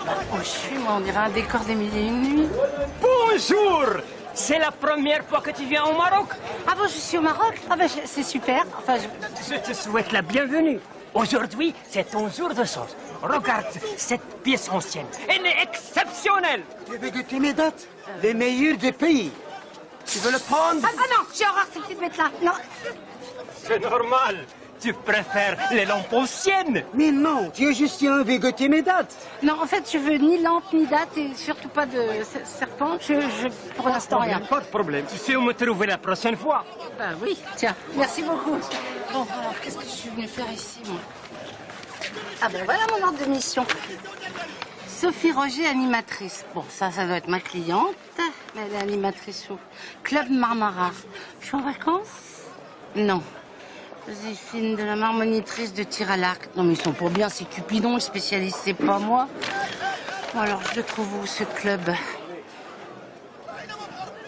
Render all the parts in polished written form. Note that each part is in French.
Oh, je suis, moi, on dirait un décor des Mille et une nuits. Bonjour! C'est la première fois que tu viens au Maroc? Ah bon, je suis au Maroc? Ah ben, c'est super. Enfin, Je te souhaite la bienvenue. Aujourd'hui, c'est ton jour de chance. Regarde cette pièce ancienne. Elle est exceptionnelle. Tu veux goûter mes dates? Les meilleurs des pays. Tu veux le prendre? Ah non, j'ai horreur de ces petites bêtes-là. Non. C'est normal. Tu préfères les lampes anciennes? Mais non, tu es juste un veut goûter mes dates. Non, en fait, je veux ni lampe, ni date et surtout pas de serpent. Pour l'instant, rien. Pas de problème. Tu sais où me trouver la prochaine fois? Bah oui, tiens, merci beaucoup. Bon, alors, qu'est-ce que je suis venue faire ici, moi? Ah ben voilà mon ordre de mission. Sophie Roger, animatrice. Bon, ça doit être ma cliente. Elle est animatrice au Club Marmara. Je suis en vacances? Non. Joséphine de la Mar, monitrice de tir à l'arc. Non mais ils sont pour bien, c'est Cupidon, le spécialiste, c'est pas moi. Bon alors, je le trouve où, ce club?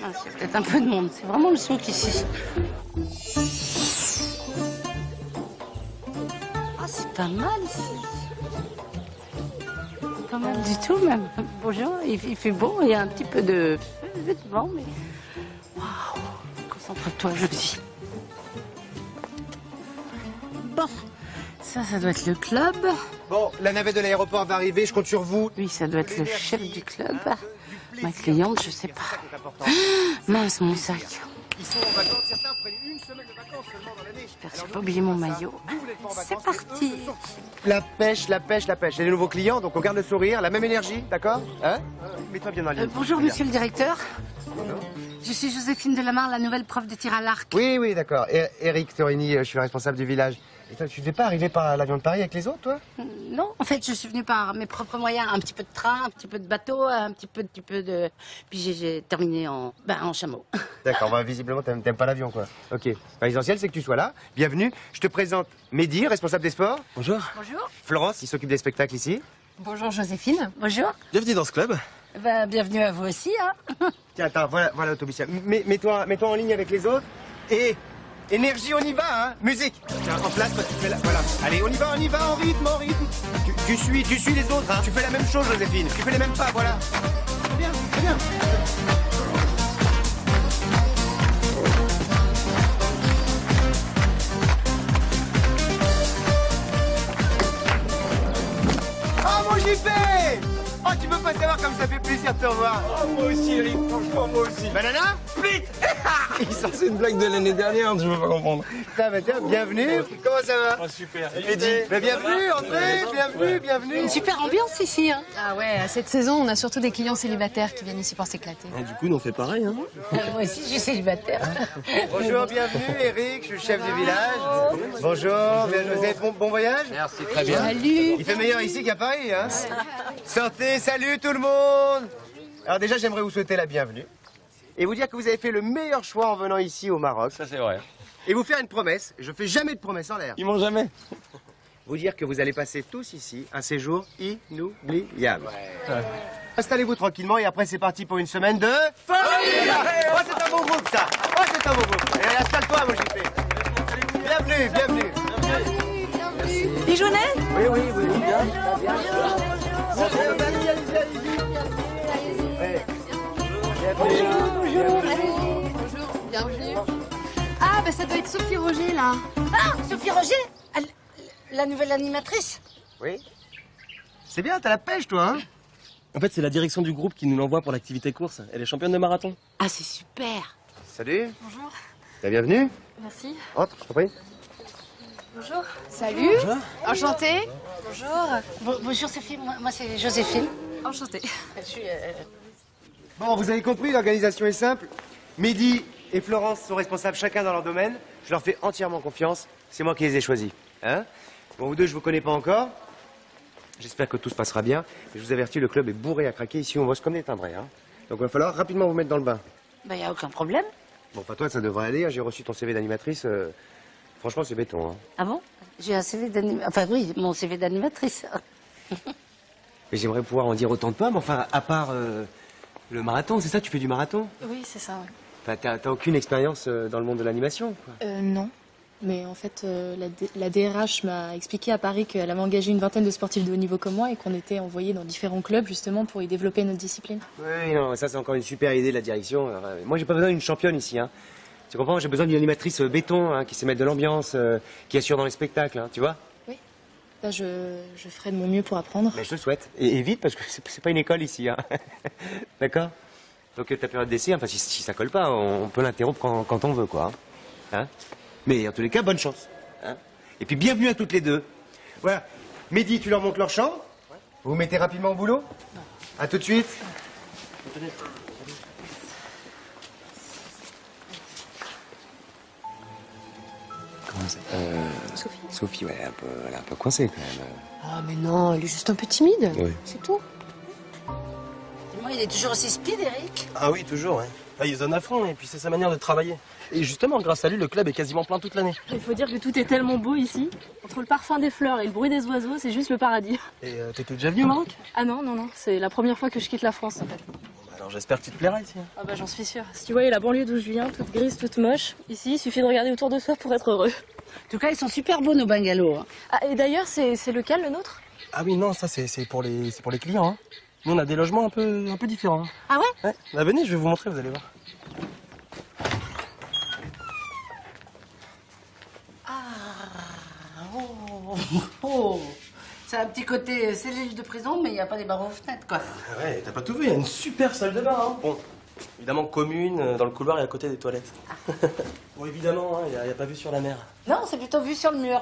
Ah, c'est peut-être un peu de monde, c'est vraiment le souk ici. Ah, c'est pas mal ici. Pas mal du tout même. Bonjour, il fait beau, il y a un petit peu de vent, mais... Waouh, concentre-toi, Josie. Bon, ça doit être le club. Bon, la navette de l'aéroport va arriver, je compte sur vous. Oui, ça doit être le chef du club. Ma cliente, je sais pas. Ah, mince, mon sac. Ils sont en vacances, certains prennent une semaine de vacances seulement dans l'année. J'espère que j'ai pas oublié mon maillot. C'est parti. La pêche, la pêche, la pêche. Il y a des nouveaux clients, donc on garde le sourire, la même énergie, d'accord? Hein? Mets-toi bien dans le lit. Bonjour, monsieur le directeur. Je suis Joséphine Delamare, la nouvelle prof de tir à l'arc. Oui, oui, d'accord. Eric Torini, je suis le responsable du village. Et toi, tu n'es pas arrivé par l'avion de Paris avec les autres, toi? Non, en fait, je suis venue par mes propres moyens. Un petit peu de train, un petit peu de bateau, un petit peu de... Puis j'ai terminé en chameau. D'accord, bah, visiblement, t'aimes pas l'avion, quoi. Ok. L'essentiel, c'est que tu sois là. Bienvenue. Je te présente Mehdi, responsable des sports. Bonjour. Bonjour. Florence, il s'occupe des spectacles ici. Bonjour Joséphine. Bonjour. Bienvenue dans ce club. Bienvenue à vous aussi, hein. Tiens, attends, voilà l'autobus. Mets-toi en ligne avec les autres. Et énergie, on y va, hein. Musique. Tiens, en place, toi, tu fais la... Voilà. Allez, on y va, en rythme, Tu suis les autres, hein. Tu fais la même chose, Joséphine. Tu fais les mêmes pas, voilà. C'est bien, c'est bien. Oh, mon JP! Oh, tu peux pas savoir comme ça fait plaisir de te revoir. Oh, moi aussi, Eric, franchement, moi aussi. Banana? Vite. C'est une blague de l'année dernière, je veux pas comprendre. Tiens, bienvenue. Comment ça va? Oh, super. Bienvenue, André, bienvenue. Une super ambiance ici, hein. Ah ouais, cette saison, on a surtout des clients célibataires qui viennent ici pour s'éclater. Et du coup, nous on fait pareil, hein. Moi aussi, je suis célibataire. Bonjour, bienvenue, Eric, je suis le chef du village. Bonjour, vous avez bon voyage? Merci, très bien. Salut. Il fait meilleur ici qu'à Paris, hein. Sortez, salut tout le monde. Alors déjà, j'aimerais vous souhaiter la bienvenue et vous dire que vous avez fait le meilleur choix en venant ici au Maroc. Ça, c'est vrai. Et vous faire une promesse, je fais jamais de promesses en l'air. Ils m'ont jamais. Vous dire que vous allez passer tous ici un séjour inoubliable. Ouais. Installez-vous tranquillement et après c'est parti pour une semaine de folie. Oh, c'est un beau groupe ça. Oh, c'est un beau groupe. Allez, installe-toi, mon JP. Bienvenue. Et Jonet? Oui, bien. Bonjour. Bienvenue. Ah, bah ça doit être Sophie Roger, là. Ah, Sophie Roger, la nouvelle animatrice. Oui. C'est bien, t'as la pêche, toi, hein? En fait, c'est la direction du groupe qui nous l'envoie pour l'activité course. Elle est championne de marathon. Ah, c'est super. Salut. Bonjour. T'es bienvenue. Merci. Entre, je t'en prie. Bonjour. Salut. Bonjour. Enchantée. Bonjour. Bonjour Sophie, moi c'est Joséphine. Enchantée. Je suis... Bon, vous avez compris, l'organisation est simple. Mehdi et Florence sont responsables chacun dans leur domaine. Je leur fais entièrement confiance. C'est moi qui les ai choisis. Hein? Bon, vous deux, je vous connais pas encore. J'espère que tout se passera bien. Mais je vous avertis, le club est bourré à craquer. Ici, on bosse comme des timbrés. Hein? Donc, il va falloir rapidement vous mettre dans le bain. Bah, y a aucun problème. Bon, enfin, toi, ça devrait aller. J'ai reçu ton CV d'animatrice. Franchement, c'est béton. Hein? Ah bon? J'ai un CV d'animatrice. Enfin, oui, mon CV d'animatrice. Mais j'aimerais pouvoir en dire autant de pommes. Enfin, à part le marathon, c'est ça? Tu fais du marathon? Oui, c'est ça, ouais. Enfin, t'as aucune expérience dans le monde de l'animation, quoi. Non. Mais en fait, la DRH m'a expliqué à Paris qu'elle avait engagé une vingtaine de sportifs de haut niveau comme moi et qu'on était envoyés dans différents clubs justement pour y développer notre discipline. Oui, non, ça c'est encore une super idée de la direction. Alors, moi j'ai pas besoin d'une championne ici, hein. Tu comprends? J'ai besoin d'une animatrice béton, hein, qui sait mettre de l'ambiance, qui assure dans les spectacles, hein, tu vois? Oui. Là, je ferai de mon mieux pour apprendre. Mais je te le souhaite. Et vite, parce que c'est pas une école ici, hein. D'accord? Donc ta période d'essai, enfin si ça colle pas, on peut l'interrompre quand on veut, quoi. Hein? Mais en tous les cas, bonne chance. Hein? Et puis bienvenue à toutes les deux. Voilà. Mehdi, tu leur montres leur chambre. Ouais. Vous vous mettez rapidement au boulot. Ouais. À tout de suite. Comment ça Sophie. Sophie, ouais, elle est un peu coincée quand même. Ah, mais non, elle est juste un peu timide. Oui. C'est tout. Dis-moi, il est toujours aussi speed, Eric? Ah oui, toujours, ouais. Ah, il se donne à fond et puis c'est sa manière de travailler. Et justement, grâce à lui, le club est quasiment plein toute l'année. Il faut dire que tout est tellement beau ici. Entre le parfum des fleurs et le bruit des oiseaux, c'est juste le paradis. Et t'étais déjà venu au Maroc? Ah non, c'est la première fois que je quitte la France en fait. Alors j'espère que tu te plairas ici. Ah bah j'en suis sûre. Si tu voyais la banlieue d'où je viens, toute grise, toute moche, ici il suffit de regarder autour de soi pour être heureux. En tout cas, ils sont super beaux nos bungalows. Hein. Ah et d'ailleurs, c'est lequel le nôtre? Ah oui, non, ça c'est pour les clients. Hein. Nous on a des logements un peu différents. Hein. Ah ouais? Ouais. Bah, venez, je vais vous montrer, vous allez voir. Oh, c'est un petit côté cellule de prison, mais il n'y a pas les barreaux aux fenêtres, quoi. Ah ouais, t'as pas tout vu, il y a une super salle de bain. Hein. Bon, évidemment commune, dans le couloir et à côté des toilettes. Bon, évidemment, il n'y a pas vue sur la mer. Non, c'est plutôt vu sur le mur.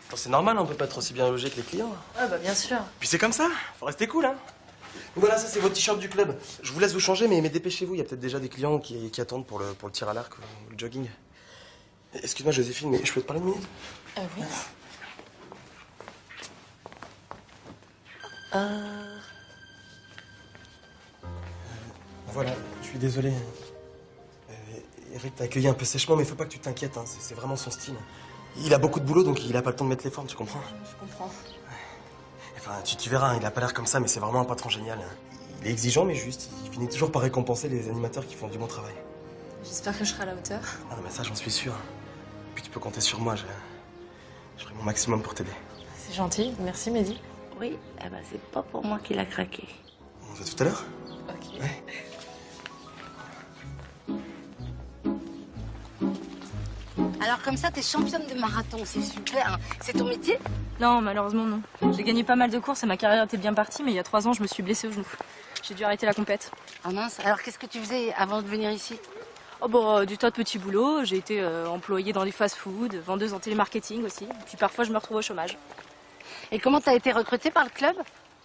Bon, c'est normal, on peut pas être aussi bien logé que les clients. Ah bah bien sûr. Puis c'est comme ça, faut rester cool, hein. Donc voilà, ça c'est votre t-shirt du club. Je vous laisse vous changer, mais dépêchez-vous, il y a peut-être déjà des clients qui attendent pour le tir à l'arc ou le jogging. Excuse-moi Joséphine, mais je peux te parler une minute? Oui. Voilà, je suis désolé. Eric t'a accueilli un peu sèchement, mais faut pas que tu t'inquiètes, hein. C'est vraiment son style. Il a beaucoup de boulot, donc il a pas le temps de mettre les formes, tu comprends? Je comprends. Enfin, tu verras, hein, il a pas l'air comme ça, mais c'est vraiment un patron génial. Hein. Il est exigeant, mais juste, il finit toujours par récompenser les animateurs qui font du bon travail. J'espère que je serai à la hauteur. Ah non, mais ça, j'en suis sûr. Puis tu peux compter sur moi, je ferai mon maximum pour t'aider. C'est gentil, merci Mehdi. Oui, eh ben c'est pas pour moi qu'il a craqué. On se fait tout à l'heure? Ok. Ouais. Alors comme ça, t'es championne de marathon, c'est super. Hein. C'est ton métier? Non, malheureusement non. J'ai gagné pas mal de courses et ma carrière était bien partie, mais il y a 3 ans, je me suis blessée au genou. J'ai dû arrêter la compète. Ah mince, alors qu'est-ce que tu faisais avant de venir ici? Oh bon, du tas de petits boulots. J'ai été employée dans les fast-food, vendeuse en télémarketing aussi. Puis parfois, je me retrouve au chômage. Et comment t'as été recrutée par le club?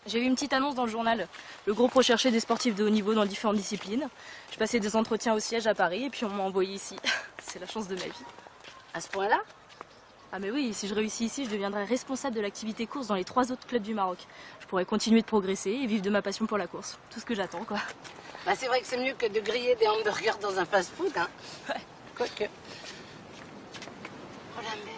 J'ai eu une petite annonce dans le journal. Le groupe recherchait des sportifs de haut niveau dans différentes disciplines. Je passais des entretiens au siège à Paris et puis on m'a envoyée ici. C'est la chance de ma vie. À ce point-là? Ah mais oui, si je réussis ici, je deviendrai responsable de l'activité course dans les 3 autres clubs du Maroc. Je pourrais continuer de progresser et vivre de ma passion pour la course. Tout ce que j'attends, quoi. Bah c'est vrai que c'est mieux que de griller des hamburgers dans un fast-food, hein. Ouais. Quoique. Oh la mer.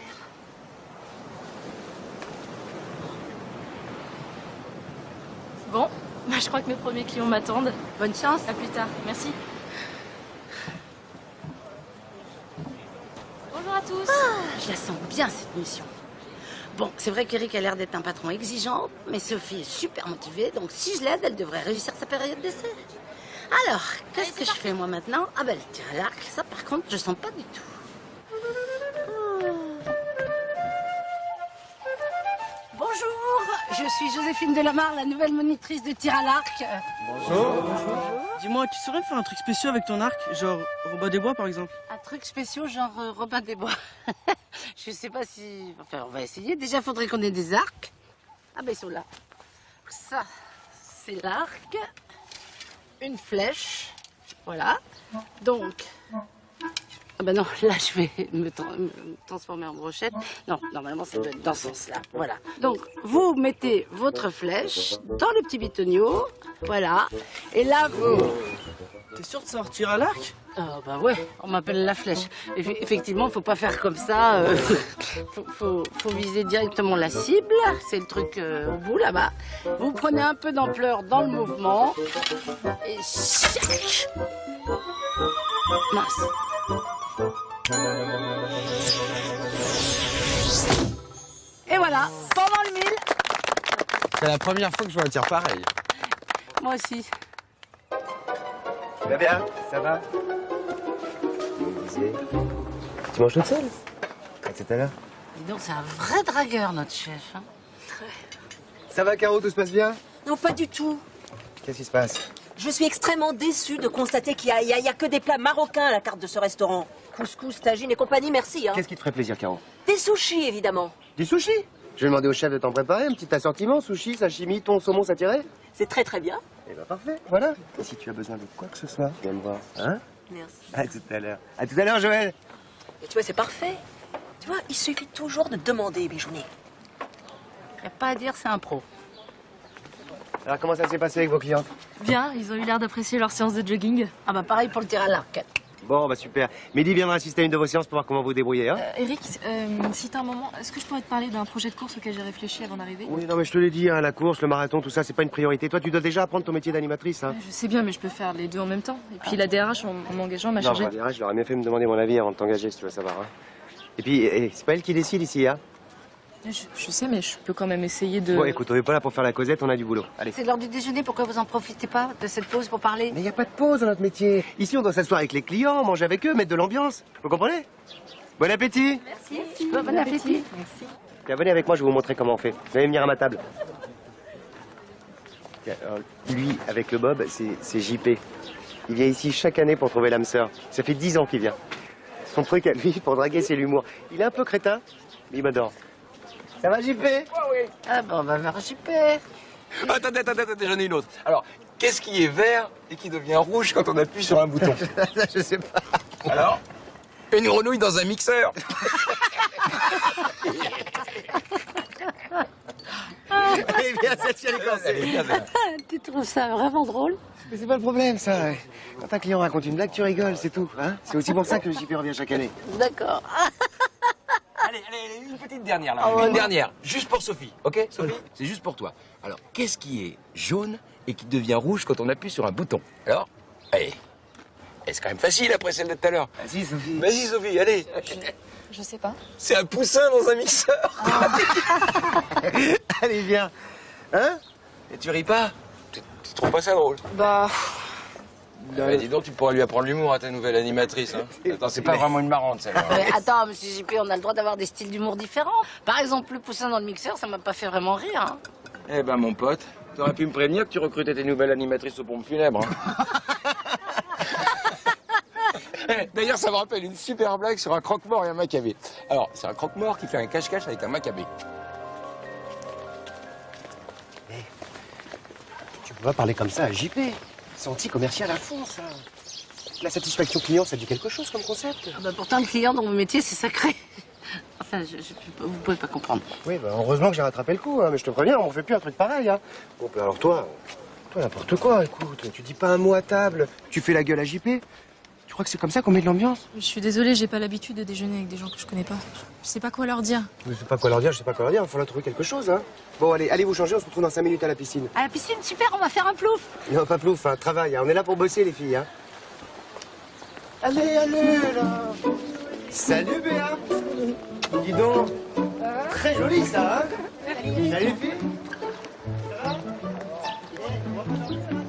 Bon, bah, je crois que mes premiers clients m'attendent. Bonne chance. À plus tard. Merci. Bonjour à tous. Je la sens bien, cette mission. Bon, c'est vrai qu'Eric a l'air d'être un patron exigeant, mais Sophie est super motivée, donc si je l'aide, elle devrait réussir sa période d'essai. Alors, qu'est-ce que je fais moi maintenant? Ah ben, le tir à l'arc, ça par contre, je sens pas du tout. Bonjour, je suis Joséphine Delamarre, la nouvelle monitrice de tir à l'arc. Dis-moi, tu saurais faire un truc spécial avec ton arc? Genre Robin des Bois, par exemple? Un truc spécial genre Robin des Bois. Je sais pas si... Enfin, on va essayer. Déjà, faudrait qu'on ait des arcs. Ah ben, ils sont là. Ça, c'est l'arc. Une flèche. Voilà. Donc... Ah ben non, là, je vais me transformer en brochette. Non, normalement, ça doit être dans ce sens-là. Voilà. Donc, vous mettez votre flèche dans le petit bitonio. Voilà. Et là, vous... T'es sûr de sortir à l'arc? Ah bah ouais, on m'appelle la flèche. Effectivement, faut pas faire comme ça. Faut viser directement la cible. C'est le truc au bout là-bas. Vous prenez un peu d'ampleur dans le mouvement. Et chac. Mince. voilà, pendant le 1000. C'est la première fois que je vois un tir pareil. Moi aussi. Tu vas bien? Ça va? Tu manges toute seule? À tout à l'heure. Dis donc, c'est un vrai dragueur, notre chef. Hein. Ça va, Caro? Tout se passe bien? Non, pas du tout. Qu'est-ce qui se passe? Je suis extrêmement déçue de constater qu'il y a que des plats marocains à la carte de ce restaurant. Couscous, tagine et compagnie, merci. Hein. Qu'est-ce qui te ferait plaisir, Caro? Des sushis, évidemment. Du sushi? Je vais demander au chef de t'en préparer un petit assortiment, sushi, sashimi, thon, saumon, satiré. C'est très très bien. Eh ben parfait, voilà. Et si tu as besoin de quoi que ce soit, viens me voir, hein? Merci. À tout à l'heure. À tout à l'heure, Joël. Et tu vois, c'est parfait. Tu vois, il suffit toujours de demander, Bijounet. Il n'y a pas à dire, c'est un pro. Alors comment ça s'est passé avec vos clientes? Bien, ils ont eu l'air d'apprécier leur séance de jogging. Ah bah pareil pour le tir à l'arc. Bon, bah super. Mehdi viendra assister à une de vos séances pour voir comment vous débrouillez, hein? Eric, si t'as un moment, est-ce que je pourrais te parler d'un projet de course auquel j'ai réfléchi avant d'arriver? Oui, non mais je te l'ai dit, hein, la course, le marathon, tout ça, c'est pas une priorité. Toi, tu dois déjà apprendre ton métier d'animatrice, hein? Je sais bien, mais je peux faire les deux en même temps. Et puis la DRH, en m'engageant, m'a chargé. Non, bah, je leur ai bien fait me demander mon avis avant de t'engager, si tu veux savoir, hein. Et puis, c'est pas elle qui décide ici, hein? Je sais, mais je peux quand même essayer de... Bon, écoute, on est pas là pour faire la causette, on a du boulot. Allez. C'est l'heure du déjeuner, pourquoi vous en profitez pas de cette pause pour parler? Mais y a pas de pause dans notre métier. Ici, on doit s'asseoir avec les clients, manger avec eux, mettre de l'ambiance. Vous comprenez? Bon appétit! Merci. Bon appétit. Merci. Tiens, venez avec moi, je vais vous montrer comment on fait. Vous allez venir à ma table. Tiens, alors, lui, avec le bob, c'est JP. Il vient ici chaque année pour trouver l'âme sœur. Ça fait 10 ans qu'il vient. Son truc à lui, pour draguer, c'est l'humour. Il est un peu crétin, mais il m'adore. Ça va, JP? Ah bon, on va voir JP. Attendez, j'en ai une autre. Alors, qu'est-ce qui est vert et qui devient rouge quand on appuie sur un bouton? Je sais pas. Alors? Une grenouille dans un mixeur. Eh bien, celle-ci, elle est coincée. Tu trouves ça vraiment drôle? Mais c'est pas le problème, ça. Quand un client raconte une blague, tu rigoles, c'est tout. Hein, c'est aussi pour ça que le JP revient chaque année. D'accord. Allez, une petite dernière là. Une dernière, juste pour Sophie, ok? Sophie, c'est juste pour toi. Alors, qu'est-ce qui est jaune et qui devient rouge quand on appuie sur un bouton? Alors, allez. Et c'est quand même facile après celle de tout à l'heure. Vas-y, Sophie. Vas-y, Sophie, allez. Je sais pas. C'est un poussin dans un mixeur. Allez, viens. Hein? Et tu ris pas? Tu trouves pas ça drôle? Bah... Dis donc, tu pourras lui apprendre l'humour à ta nouvelle animatrice. Hein. Attends, c'est pas vraiment une marrante, celle-là. Mais attends, monsieur JP, on a le droit d'avoir des styles d'humour différents. Par exemple, le poussin dans le mixeur, ça m'a pas fait vraiment rire. Hein. Eh ben, mon pote, t'aurais pu me prévenir que tu recrutais tes nouvelles animatrices aux pompes funèbres. Hein. D'ailleurs, ça me rappelle une super blague sur un croque-mort et un macabé. Alors, c'est un croque-mort qui fait un cache-cache avec un macabé. Tu peux pas parler comme ça à JP. C'est anti-commercial à fond, ça. La satisfaction client, ça dit quelque chose comme concept. Ah bah pourtant, le client dans mon métier, c'est sacré. Enfin, vous pouvez pas comprendre. Oui, bah heureusement que j'ai rattrapé le coup, hein, mais je te préviens, on fait plus un truc pareil. Hein. Bon, bah alors toi, n'importe quoi, écoute, tu dis pas un mot à table, tu fais la gueule à JP. Tu crois que c'est comme ça qu'on met de l'ambiance? Je suis désolée, j'ai pas l'habitude de déjeuner avec des gens que je connais pas. Je sais pas quoi leur dire. Je sais pas quoi leur dire, il va falloir trouver quelque chose, hein. Bon, allez vous changer, on se retrouve dans 5 minutes à la piscine. À la piscine, super, on va faire un plouf. Non, pas plouf, hein, travail, hein. On est là pour bosser, les filles, hein. Allez, là. Salut, Béa. Dis donc, très joli, ça, hein. Salut, les filles.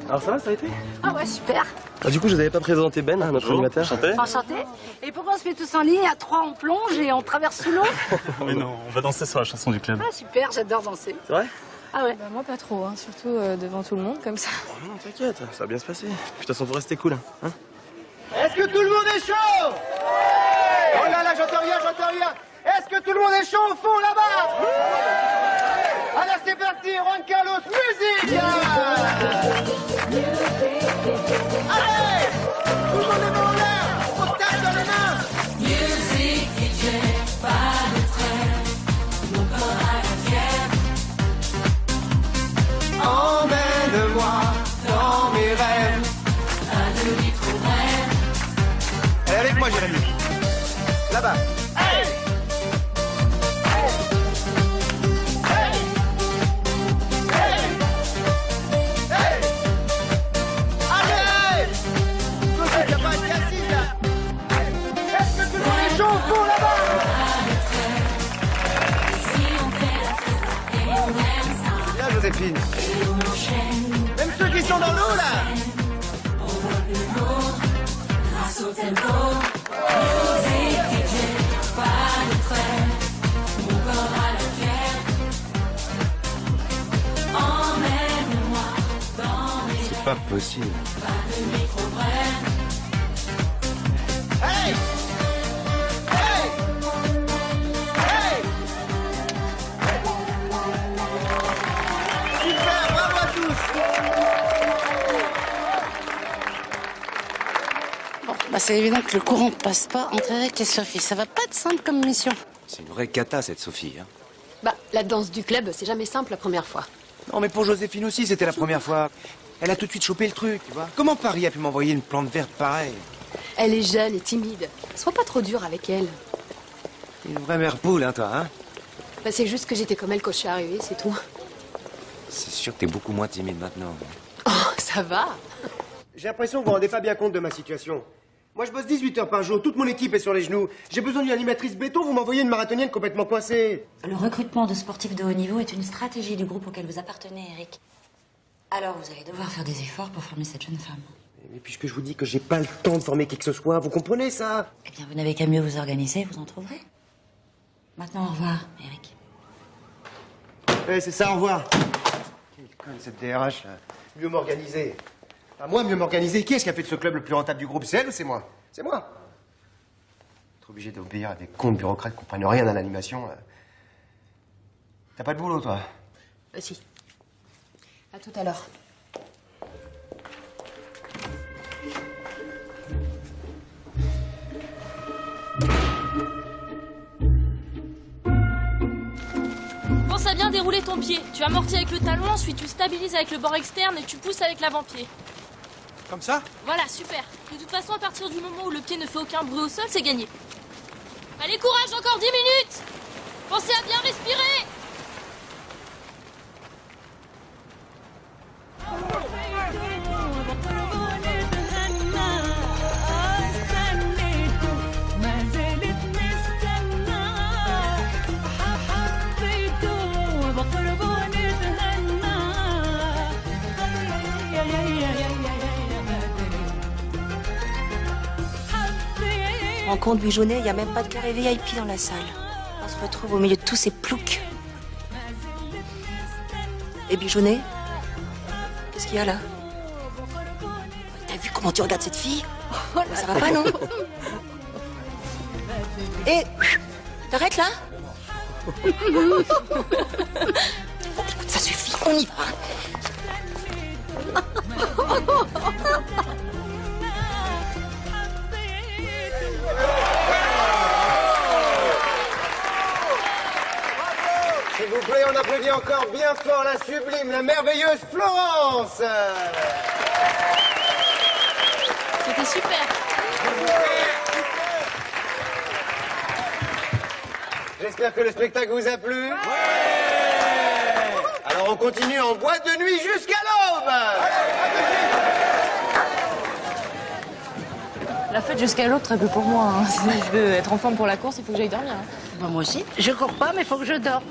Alors ça va, ça a été? Ah ouais, super. Ah, du coup, je vous avais pas présenté Ben, hein, notre animateur. Enchanté. Et pourquoi on se met tous en ligne, à 3 on plonge et on traverse sous l'eau? Mais non, on va danser sur la chanson du club. Ah super, j'adore danser. C'est vrai? Ah ouais. Bah moi pas trop, hein. Surtout devant tout le monde comme ça. Oh non, t'inquiète, ça va bien se passer. Puis de toute façon, faut rester cool, hein. Est-ce que tout le monde est chaud? Oh là là, j'entends rien. Est-ce que tout le monde est chaud au fond, là-bas? Alors c'est parti, Juan Carlos, musique! Allez! Tout le monde est en l'air! On tape dans les mains! Musique DJ, pas de trêve, mon corps à la fièvre. Emmène-moi dans mes rêves. Pas de vie trop brève. Allez avec moi, Jérémy. Là-bas. Joséphine. Même ceux qui sont dans l'eau, là. Grâce au tempo, musique DJ, pas de trait, mon corps à la pierre. Emmène-moi dans mes C'est pas possible. pas de micro-brève. Hey! Hey! Hey! Super, bravo à tous! Bon, bah c'est évident que le courant ne passe pas entre Eric et Sophie. Ça va pas être simple comme mission. C'est une vraie cata, cette Sophie. Hein. Bah, la danse du club, c'est jamais simple la première fois. Non, mais pour Joséphine aussi, c'était la première fois. Elle a tout de suite chopé le truc, tu vois. Comment Paris a pu m'envoyer une plante verte pareille? Elle est jeune et timide. Sois pas trop dur avec elle. T'es une vraie mère poule, hein, toi, hein? Bah, c'est juste que j'étais comme elle quand je suis arrivée, c'est tout. C'est sûr que t'es beaucoup moins timide maintenant. Oh, ça va. J'ai l'impression que vous vous rendez pas bien compte de ma situation. Moi, je bosse 18 heures par jour, toute mon équipe est sur les genoux. J'ai besoin d'une animatrice béton, vous m'envoyez une marathonienne complètement coincée. Le recrutement de sportifs de haut niveau est une stratégie du groupe auquel vous appartenez, Eric. Alors vous allez devoir faire des efforts pour former cette jeune femme. Mais puisque je vous dis que j'ai pas le temps de former qui que ce soit, vous comprenez ça? Eh bien, vous n'avez qu'à mieux vous organiser, vous en trouverez. Maintenant, au revoir, Eric. Ouais, c'est ça, au revoir. Quelle conne cette DRH, là. Mieux m'organiser. À moi, mieux m'organiser. Qui est-ce qui a fait de ce club le plus rentable du groupe? C'est elle ou c'est moi? C'est moi. Être obligé d'obéir à des cons de bureaucrates qui comprennent rien à l'animation. T'as pas de boulot, toi? Si. À tout à l'heure. Pense à bien dérouler ton pied. Tu amortis avec le talon, ensuite tu stabilises avec le bord externe et tu pousses avec l'avant-pied. Comme ça? Voilà, super. De toute façon, à partir du moment où le pied ne fait aucun bruit au sol, c'est gagné. Allez, courage, encore 10 minutes! Pensez à bien respirer! En compte Bujonnet, il n'y a même pas de carré VIP dans la salle. On se retrouve au milieu de tous ces ploucs. Et Bujonnet, qu'est-ce qu'il y a là? T'as vu comment tu regardes cette fille? Ça va pas, non? Et t'arrêtes là? Écoute, ça suffit, on y va. S'il vous plaît, on applaudit encore bien fort la sublime, la merveilleuse Florence. C'était super. J'espère que le spectacle vous a plu. Alors on continue en boîte de nuit jusqu'à l'aube. La fête jusqu'à l'aube, très peu pour moi. Hein. Si je veux être en forme pour la course, il faut que j'aille dormir. Hein. Bah, moi aussi. Je cours pas, mais il faut que je dorme.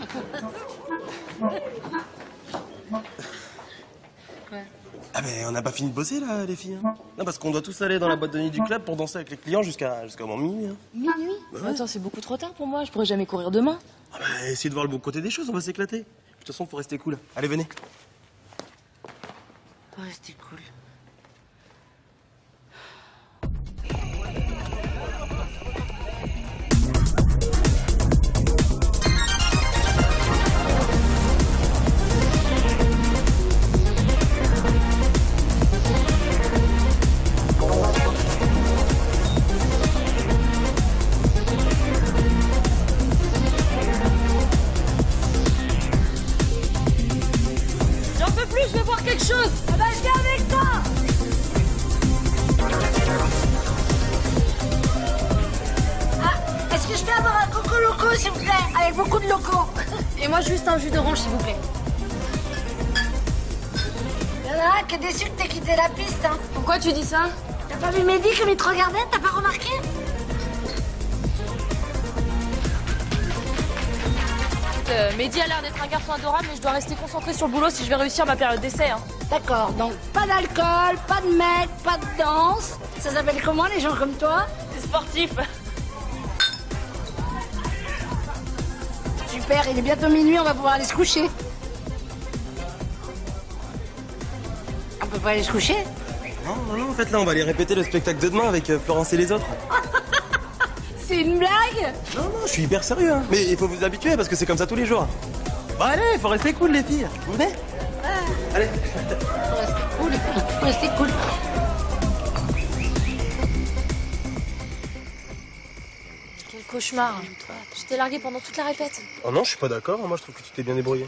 Ah mais on n'a pas fini de bosser là les filles. Hein. Non parce qu'on doit tous aller dans la boîte de nuit du club pour danser avec les clients jusqu'à minuit. Hein. Minuit? Ouais. Attends, c'est beaucoup trop tard pour moi. Je pourrais jamais courir demain. Ah bah essayez de voir le bon côté des choses, on va s'éclater. De toute façon faut rester cool. Allez venez. Faut rester cool. J'en peux plus, je veux voir quelque chose. Ah bah je viens avec toi. Ah, est-ce que je peux avoir un coco loco, s'il vous plaît, avec beaucoup de locaux? Et moi, juste un jus d'orange, s'il vous plaît. Il y en a un qui est déçu que t'aies quitté la piste, hein. Pourquoi tu dis ça? T'as pas vu Mehdi comme il te regardait? T'as pas remarqué? Écoute, Mehdi a l'air d'être un garçon adorable, mais je dois rester concentrée sur le boulot si je vais réussir ma période d'essai. Hein. D'accord, donc pas d'alcool, pas de mec, pas de danse. Ça s'appelle comment les gens comme toi? C'est sportif. Super, il est bientôt minuit, on va pouvoir aller se coucher. On peut pas aller se coucher? Non, en fait, là, on va aller répéter le spectacle de demain avec Florence et les autres. C'est une blague? Non, je suis hyper sérieux, hein. Mais il faut vous habituer parce que c'est comme ça tous les jours. Bon, allez, faut rester cool, les filles. Vous venez? Allez. Faut rester cool. Quel cauchemar. Je t'ai largué pendant toute la répète. Oh non, je suis pas d'accord. Moi, je trouve que tu t'es bien débrouillé.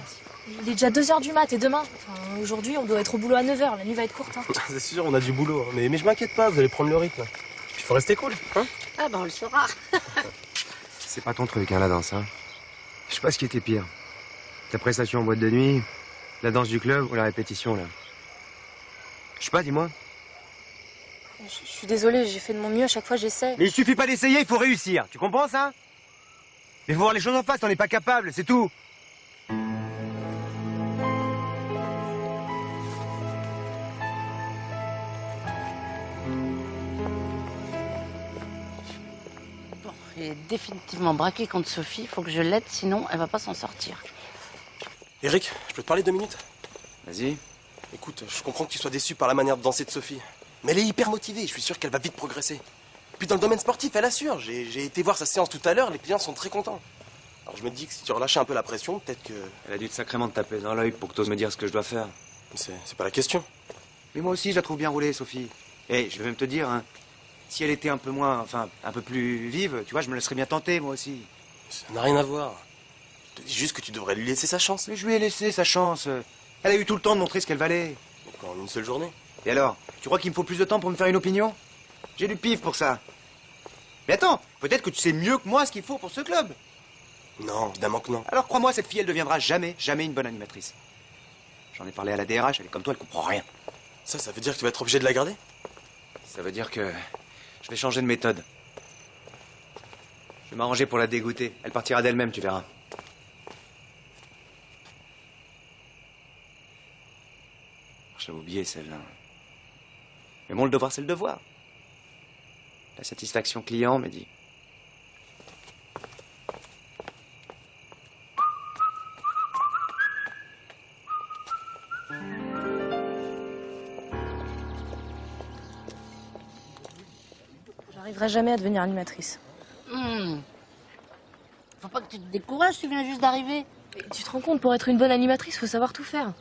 Il est déjà 2h du mat et demain. Enfin, aujourd'hui, on doit être au boulot à 9h. La nuit va être courte. Hein. C'est sûr, on a du boulot. Hein. Mais je m'inquiète pas, vous allez prendre le rythme. Il faut rester cool, hein? Ah bah on le saura. C'est pas ton truc, hein, la danse, hein. Je sais pas ce qui était pire. Ta prestation en boîte de nuit, la danse du club ou la répétition, là. Je sais pas, dis-moi. Je suis désolée, j'ai fait de mon mieux. À chaque fois, j'essaie. Mais il suffit pas d'essayer, il faut réussir. Tu comprends ça? Mais faut voir les choses en face, on n'est pas capable, c'est tout. Bon, il est définitivement braqué contre Sophie. Il faut que je l'aide, sinon elle va pas s'en sortir. Eric, je peux te parler 2 minutes? Vas-y. Écoute, je comprends que tu sois déçu par la manière de danser de Sophie. Mais elle est hyper motivée, je suis sûr qu'elle va vite progresser. Puis dans le domaine sportif, elle assure. J'ai été voir sa séance tout à l'heure, les clients sont très contents. Alors je me dis que si tu relâchais un peu la pression, peut-être que... Elle a dû sacrément te taper dans l'œil pour que t'oses me dire ce que je dois faire. C'est pas la question. Mais moi aussi, je la trouve bien roulée, Sophie. Et je vais même te dire, hein, si elle était un peu moins, enfin, un peu plus vive, tu vois, je me laisserais bien tenter, moi aussi. Ça n'a rien à voir. Je te dis juste que tu devrais lui laisser sa chance. Mais je lui ai laissé sa chance. Elle a eu tout le temps de montrer ce qu'elle valait. Donc en une seule journée. Et alors, tu crois qu'il me faut plus de temps pour me faire une opinion? J'ai du pif pour ça. Mais attends, peut-être que tu sais mieux que moi ce qu'il faut pour ce club. Non, évidemment que non. Alors crois-moi, cette fille, elle deviendra jamais une bonne animatrice. J'en ai parlé à la DRH, elle est comme toi, elle comprend rien. Ça veut dire que tu vas être obligé de la garder? Ça veut dire que je vais changer de méthode. Je vais m'arranger pour la dégoûter. Elle partira d'elle-même, tu verras. J'avais oublié celle-là. Mais bon, le devoir, c'est le devoir. La satisfaction client, me dit. J'arriverai jamais à devenir animatrice. Faut pas que tu te décourages, tu viens juste d'arriver. Tu te rends compte, pour être une bonne animatrice, faut savoir tout faire.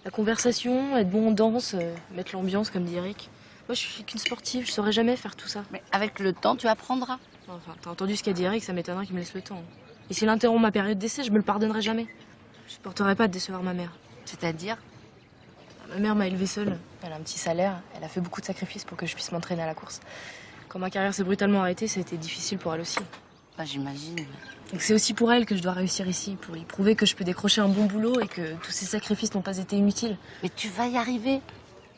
La conversation, être bon en danse, mettre l'ambiance, comme dit Eric. Moi, je suis qu'une sportive, je saurais jamais faire tout ça. Mais avec le temps, tu apprendras. Enfin, t'as entendu ce qu'a dit Eric, ça m'étonnerait qu'il me laisse le temps. Et s'il interrompt ma période d'essai, je me le pardonnerai jamais. Je supporterai pas de décevoir ma mère. C'est-à-dire? Ma mère m'a élevée seule. Elle a un petit salaire, elle a fait beaucoup de sacrifices pour que je puisse m'entraîner à la course. Quand ma carrière s'est brutalement arrêtée, ça a été difficile pour elle aussi. Bah, j'imagine. Donc c'est aussi pour elle que je dois réussir ici, pour lui prouver que je peux décrocher un bon boulot et que tous ces sacrifices n'ont pas été inutiles. Mais tu vas y arriver.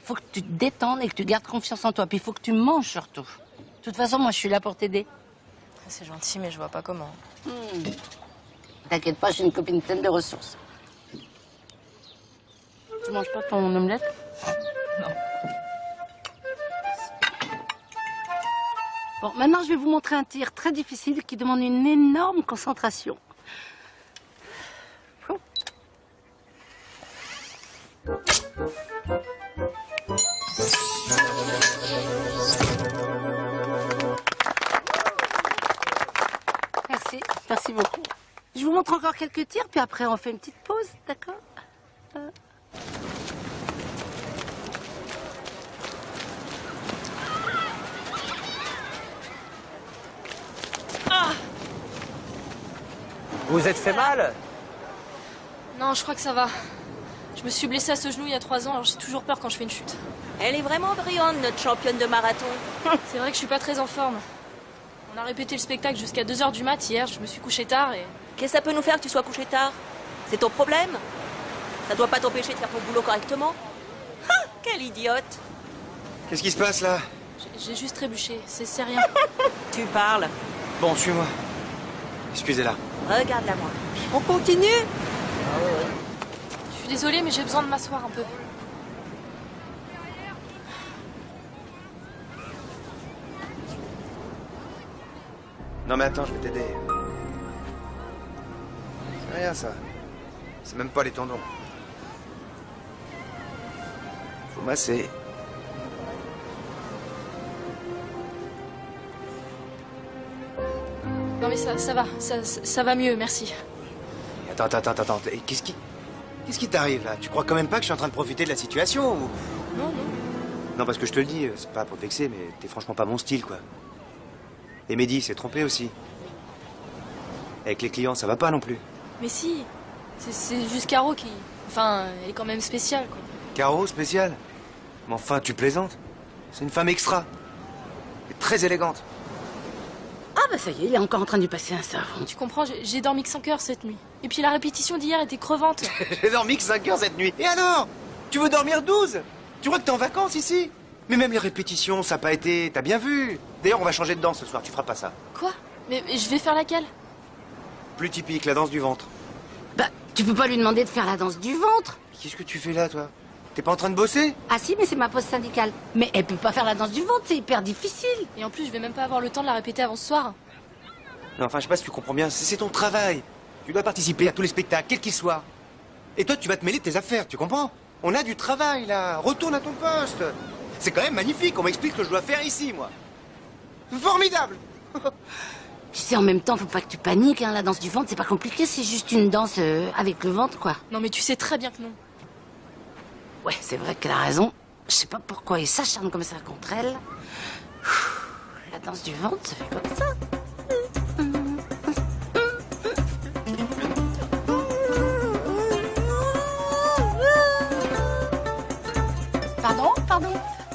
Faut que tu te détendes et que tu gardes confiance en toi. Puis il faut que tu manges surtout. De toute façon, moi, je suis là pour t'aider. C'est gentil, mais je vois pas comment. T'inquiète pas, j'ai une copine pleine de ressources. Tu manges pas ton omelette? Non. Bon, maintenant, je vais vous montrer un tir très difficile qui demande une énorme concentration. Oh. Merci beaucoup. Je vous montre encore quelques tirs, puis après, on fait une petite pause, d'accord? Vous êtes fait mal? Non, je crois que ça va. Je me suis blessée à ce genou il y a 3 ans, alors j'ai toujours peur quand je fais une chute. Elle est vraiment brillante, notre championne de marathon. C'est vrai que je suis pas très en forme. On a répété le spectacle jusqu'à 2h du mat hier, je me suis couchée tard et... Qu'est-ce que ça peut nous faire que tu sois couché tard? C'est ton problème? Ça doit pas t'empêcher de faire ton boulot correctement? Ah, quelle idiote! Qu'est-ce qui se passe là? J'ai juste trébuché, c'est rien. Tu parles. Bon, suis-moi. Excusez-la. Regarde-la moi. On continue? Je suis désolée, mais j'ai besoin de m'asseoir un peu. Non mais attends, je vais t'aider. C'est rien ça. C'est même pas les tendons. Faut masser. Non mais ça va, ça va mieux, merci. Attends. Et qu'est-ce qui t'arrive là? Tu crois quand même pas que je suis en train de profiter de la situation ou... Non. Non, parce que je te le dis, c'est pas pour te vexer, mais t'es franchement pas mon style, quoi. Et Mehdi s'est trompé aussi. Avec les clients, ça va pas non plus. Mais si, c'est juste Caro qui... Enfin, elle est quand même spéciale, quoi. Caro, spécial? Mais enfin, tu plaisantes? C'est une femme extra. Et très élégante. Ah bah ça y est, il est encore en train de lui passer un savon. Tu comprends, j'ai dormi que 5 heures cette nuit. Et puis la répétition d'hier était crevante. J'ai dormi que 5 heures cette nuit. Et alors? Tu veux dormir 12? Tu crois que t'es en vacances ici? Mais même les répétitions, ça n'a pas été... T'as bien vu? D'ailleurs, on va changer de danse ce soir, tu feras pas ça. Quoi? Mais je vais faire laquelle? Plus typique, la danse du ventre. Bah, tu peux pas lui demander de faire la danse du ventre. Qu'est-ce que tu fais là, toi? T'es pas en train de bosser? Ah si, mais c'est ma pause syndicale. Mais elle peut pas faire la danse du ventre, c'est hyper difficile. Et en plus, je vais même pas avoir le temps de la répéter avant ce soir. Non, enfin, je sais pas si tu comprends bien, c'est ton travail. Tu dois participer à tous les spectacles, quels qu'ils soient. Et toi, tu vas te mêler de tes affaires, tu comprends? On a du travail, là. Retourne à ton poste. C'est quand même magnifique, on m'explique ce que je dois faire ici, moi. Formidable. Tu sais, en même temps, faut pas que tu paniques, hein. La danse du ventre, c'est pas compliqué, c'est juste une danse avec le ventre, quoi. Non, mais tu sais très bien que non. Ouais, c'est vrai qu'elle a raison. Je sais pas pourquoi il s'acharne comme ça contre elle. La danse du ventre, ça fait comme ça.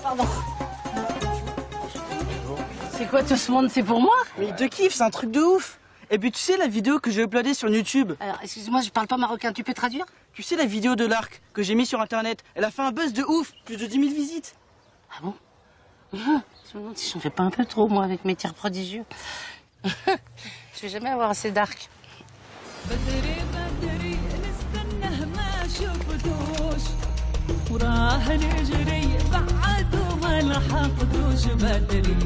Pardon. C'est quoi tout ce monde? C'est pour moi? Mais il te kiffe, c'est un truc de ouf. Et puis tu sais la vidéo que j'ai uploadée sur YouTube? Alors, excuse-moi, je parle pas marocain, tu peux traduire? Tu sais la vidéo de l'arc que j'ai mis sur internet? Elle a fait un buzz de ouf, plus de 10 000 visites. Ah bon? Je me demande si j'en fais pas un peu trop, moi, avec mes tirs prodigieux. Je vais jamais avoir assez d'arc. وراه نجري بعد وما لحقتوش بدري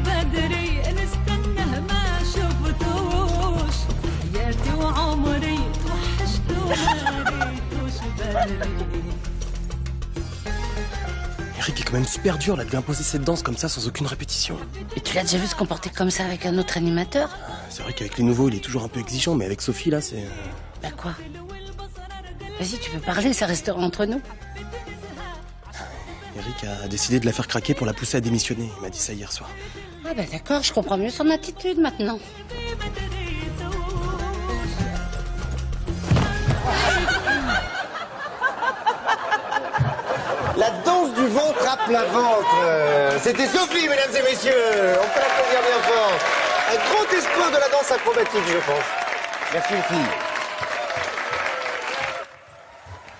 بدري نستنى ما شفتوش حياتي وعمري توحشت وما ريتوش بدري. Eric est quand même super dur là de lui imposer cette danse comme ça sans aucune répétition. Et tu l'as déjà vu se comporter comme ça avec un autre animateur? C'est vrai qu'avec les nouveaux il est toujours un peu exigeant, mais avec Sophie là c'est... Bah quoi? Vas-y, tu peux parler, ça restera entre nous. Eric a décidé de la faire craquer pour la pousser à démissionner. Il m'a dit ça hier soir. Ah bah d'accord, je comprends mieux son attitude maintenant. La danse du ventre à plat ventre. C'était Sophie, mesdames et messieurs. On peut l'applaudir bien fort. Un grand espoir de la danse acrobatique, je pense. Merci les filles.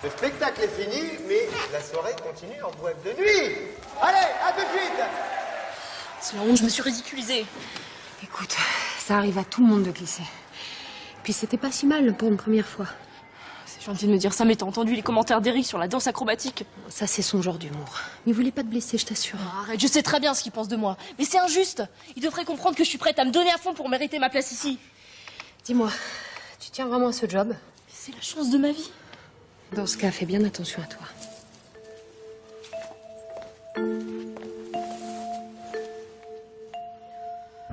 Le spectacle est fini, mais la soirée continue en boîte de nuit. Allez, à tout de suite. C'est la honte, je me suis ridiculisée. Écoute, ça arrive à tout le monde de glisser. Puis c'était pas si mal pour une première fois. C'est gentil de me dire ça, mais t'as entendu les commentaires d'Eric sur la danse acrobatique? Ça, c'est son genre d'humour. Il voulait pas te blesser, je t'assure. Oh, arrête, je sais très bien ce qu'il pense de moi. Mais c'est injuste. Il devrait comprendre que je suis prête à me donner à fond pour mériter ma place ici. Dis-moi, tu tiens vraiment à ce job? C'est la chance de ma vie. Dans ce cas, fais bien attention à toi.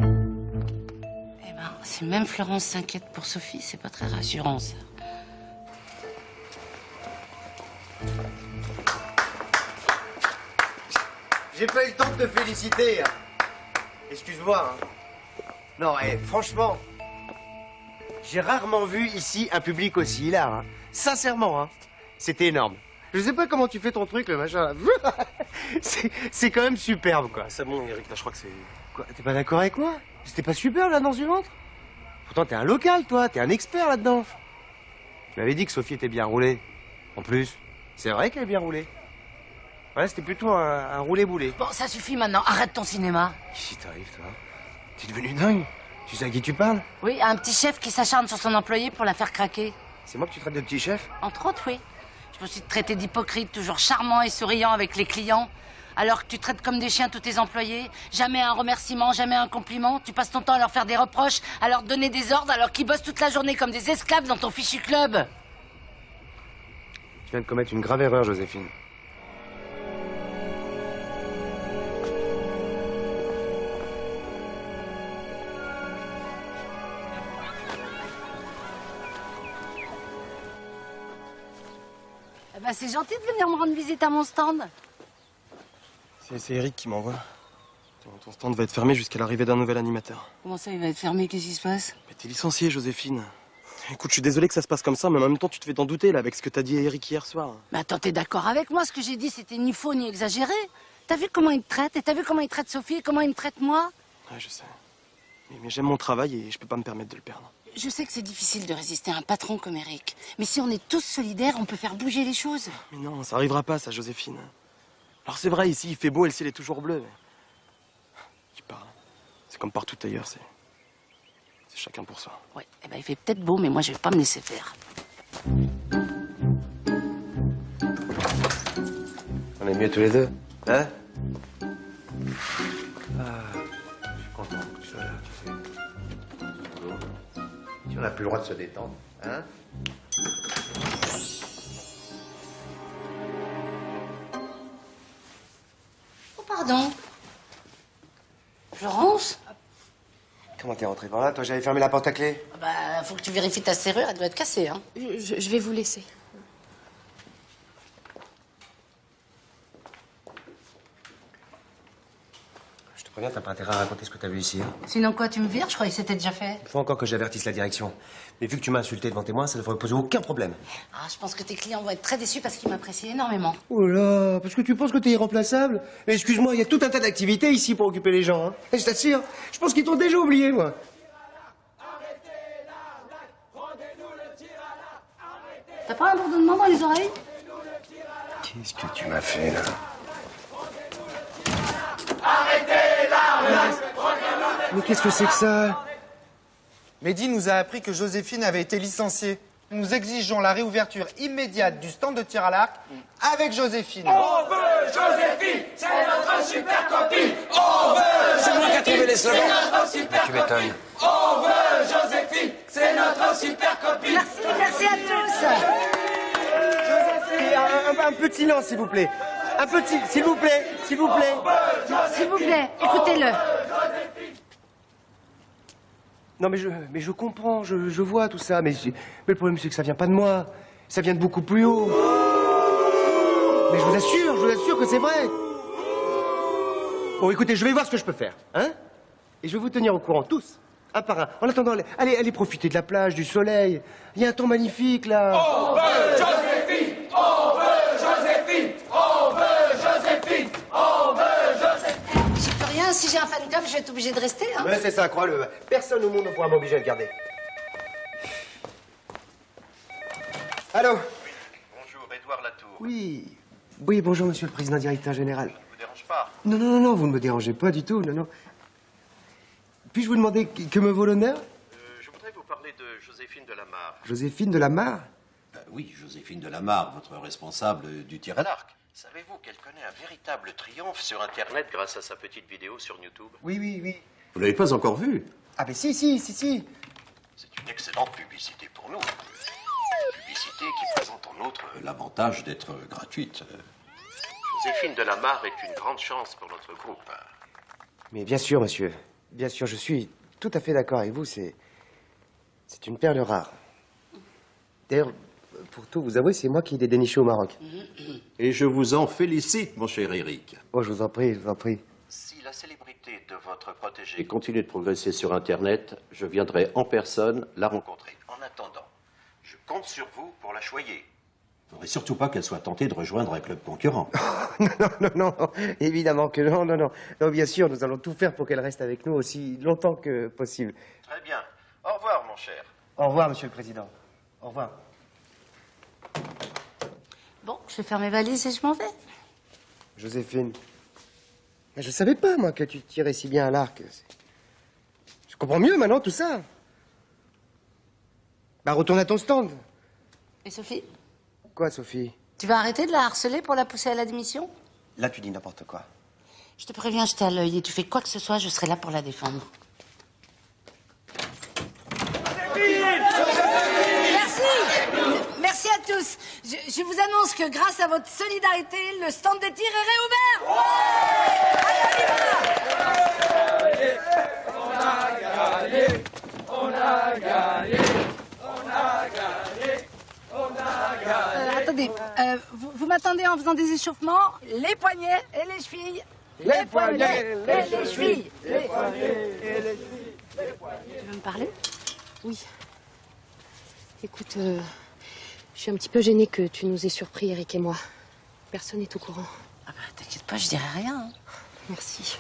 Eh ben, si même Florence s'inquiète pour Sophie, c'est pas très rassurant, ça. J'ai pas eu le temps de te féliciter. Excuse-moi. Non, franchement, j'ai rarement vu ici un public aussi hilar. Sincèrement, c'était énorme. Je sais pas comment tu fais ton truc, le machin. Là. C'est quand même superbe, quoi. C'est bon, Eric, là, je crois que c'est... Quoi, t'es pas d'accord avec moi? C'était pas superbe, la danse du ventre? Pourtant, t'es un local, toi. T'es un expert là-dedans. Tu m'avais dit que Sophie était bien roulée. En plus, c'est vrai qu'elle est bien roulée. Ouais, c'était plutôt un roulé-boulé. Bon, ça suffit maintenant. Arrête ton cinéma. Qu'est-ce qui t'arrive, toi? T'es devenu dingue? Tu sais à qui tu parles? Oui, un petit chef qui s'acharne sur son employé pour la faire craquer. C'est moi que tu traites de petit chef? Entre autres, oui. Je me suis traité d'hypocrite, toujours charmant et souriant avec les clients. Alors que tu traites comme des chiens tous tes employés. Jamais un remerciement, jamais un compliment. Tu passes ton temps à leur faire des reproches, à leur donner des ordres, alors qu'ils bossent toute la journée comme des esclaves dans ton fichu club. Tu viens de commettre une grave erreur, Joséphine. Eh ben, c'est gentil de venir me rendre visite à mon stand. C'est Eric qui m'envoie. Ton stand va être fermé jusqu'à l'arrivée d'un nouvel animateur. Comment ça, il va être fermé? Qu'est-ce qui se passe? Mais t'es licenciée, Joséphine. Écoute, je suis désolé que ça se passe comme ça, mais en même temps, tu te fais t'en douter, là, avec ce que t'as dit à Eric hier soir. Mais attends, t'es d'accord avec moi? Ce que j'ai dit, c'était ni faux ni exagéré. T'as vu comment il te traite? Et t'as vu comment il traite Sophie et comment il me traite moi? Ouais, je sais. Mais j'aime mon travail et je peux pas me permettre de le perdre. Je sais que c'est difficile de résister à un patron comme Eric. Mais si on est tous solidaires, on peut faire bouger les choses. Mais non, ça arrivera pas, ça, Joséphine. Alors c'est vrai, ici, il fait beau et le ciel est toujours bleu. Mais... Je sais pas. C'est comme partout ailleurs, c'est chacun pour soi. Ouais, eh ben, il fait peut-être beau, mais moi, je vais pas me laisser faire. On est mieux tous les deux, hein? Ah, je suis content que tu sois là, tu sais. Si on n'a plus le droit de se détendre, hein? Oh, pardon. Florence? Comment t'es rentrée par là? Toi, j'avais fermé la porte à clé. Ah bah, faut que tu vérifies ta serrure, elle doit être cassée, hein. Je vais vous laisser. Je te préviens, t'as pas intérêt à raconter ce que t'as vu ici, hein? Sinon quoi, tu me vires? Je croyais que c'était déjà fait. Il faut encore que j'avertisse la direction. Mais vu que tu m'as insulté devant témoin, ça ne devrait poser aucun problème. Ah, je pense que tes clients vont être très déçus parce qu'ils m'apprécient énormément. Oh là, parce que tu penses que t'es irremplaçable? Mais excuse-moi, il y a tout un tas d'activités ici pour occuper les gens, hein. Et je t'assure, je pense qu'ils t'ont déjà oublié, moi. T'as pas un bourdonnement dans les oreilles? Qu'est-ce que tu m'as fait, là? Mais qu'est-ce que c'est que ça? Mehdi nous a appris que Joséphine avait été licenciée. Nous exigeons la réouverture immédiate du stand de tir à l'arc avec Joséphine. On veut Joséphine, c'est notre super copine. On veut C'est moi qui ai trouvé les slogans. c'est notre super Tu m'étonnes. On veut Joséphine, c'est notre super copine. Merci à tous. Joséphine, un peu de silence, s'il vous plaît. Un peu de silence, s'il vous plaît, s'il vous plaît. S'il vous plaît, écoutez-le. Non, mais je comprends, je vois tout ça, mais le problème, c'est que ça vient pas de moi. Ça vient de beaucoup plus haut. Mais je vous assure que c'est vrai. Bon, écoutez, je vais voir ce que je peux faire, hein? Et je vais vous tenir au courant, tous, un par un. En attendant, allez profiter de la plage, du soleil. Il y a un temps magnifique, là. On veut Joséphine, on veut Joséphine, on veut Joséphine, on veut Joséphine. J'y peux rien, si j'ai un fan club, je vais être obligée de rester, hein. Ouais, c'est ça, crois-le. Personne au monde ne pourra m'obliger à le garder. Allô? Bonjour, Édouard Latour. Oui, bonjour, monsieur le président directeur général. Je ne vous dérange pas. Non, vous ne me dérangez pas du tout, non. Puis-je vous demander que me vaut l'honneur? Je voudrais vous parler de Joséphine Delamarre. Joséphine Delamarre? Oui, Joséphine Delamarre, votre responsable du tir à l'arc. Savez-vous qu'elle connaît un véritable triomphe sur Internet grâce à sa petite vidéo sur YouTube? Oui. Vous l'avez pas encore vue? Ah, mais si. C'est une excellente publicité pour nous. Publicité qui présente en outre l'avantage d'être gratuite. Joséphine Delamarre est une grande chance pour notre groupe. Mais bien sûr, monsieur. Bien sûr, je suis tout à fait d'accord avec vous. C'est une perle rare. D'ailleurs, pour tout vous avouer, c'est moi qui l'ai déniché au Maroc. Et je vous en félicite, mon cher Eric. Oh, je vous en prie. Si la célébrité de votre protégée continue de progresser sur Internet, je viendrai en personne la rencontrer. En attendant, je compte sur vous pour la choyer. Il ne faudrait surtout pas qu'elle soit tentée de rejoindre un club concurrent. Non, évidemment que non. Non, bien sûr, nous allons tout faire pour qu'elle reste avec nous aussi longtemps que possible. Très bien. Au revoir, mon cher. Au revoir, monsieur le président. Au revoir. Bon, je vais faire mes valises et je m'en vais. Joséphine, je savais pas, moi, que tu tirais si bien à l'arc. Je comprends mieux maintenant tout ça. Bah, retourne à ton stand. Et Sophie? Quoi, Sophie? Tu vas arrêter de la harceler pour la pousser à la démission? Là, tu dis n'importe quoi. Je te préviens, je t'ai à l'œil et tu fais quoi que ce soit, je serai là pour la défendre. Merci à tous. Je vous annonce que grâce à votre solidarité, le stand des tirs est réouvert. On a gagné, on a gagné, on a gagné, on a gagné. Attendez, vous m'attendez en faisant des échauffements, les poignets et les chevilles. Les poignets et les chevilles. Les poignets et les chevilles. Tu veux me parler? Oui. Écoute, je suis un petit peu gênée que tu nous aies surpris, Eric et moi. Personne n'est au courant. Ah bah, t'inquiète pas, je dirai rien. Hein. Merci.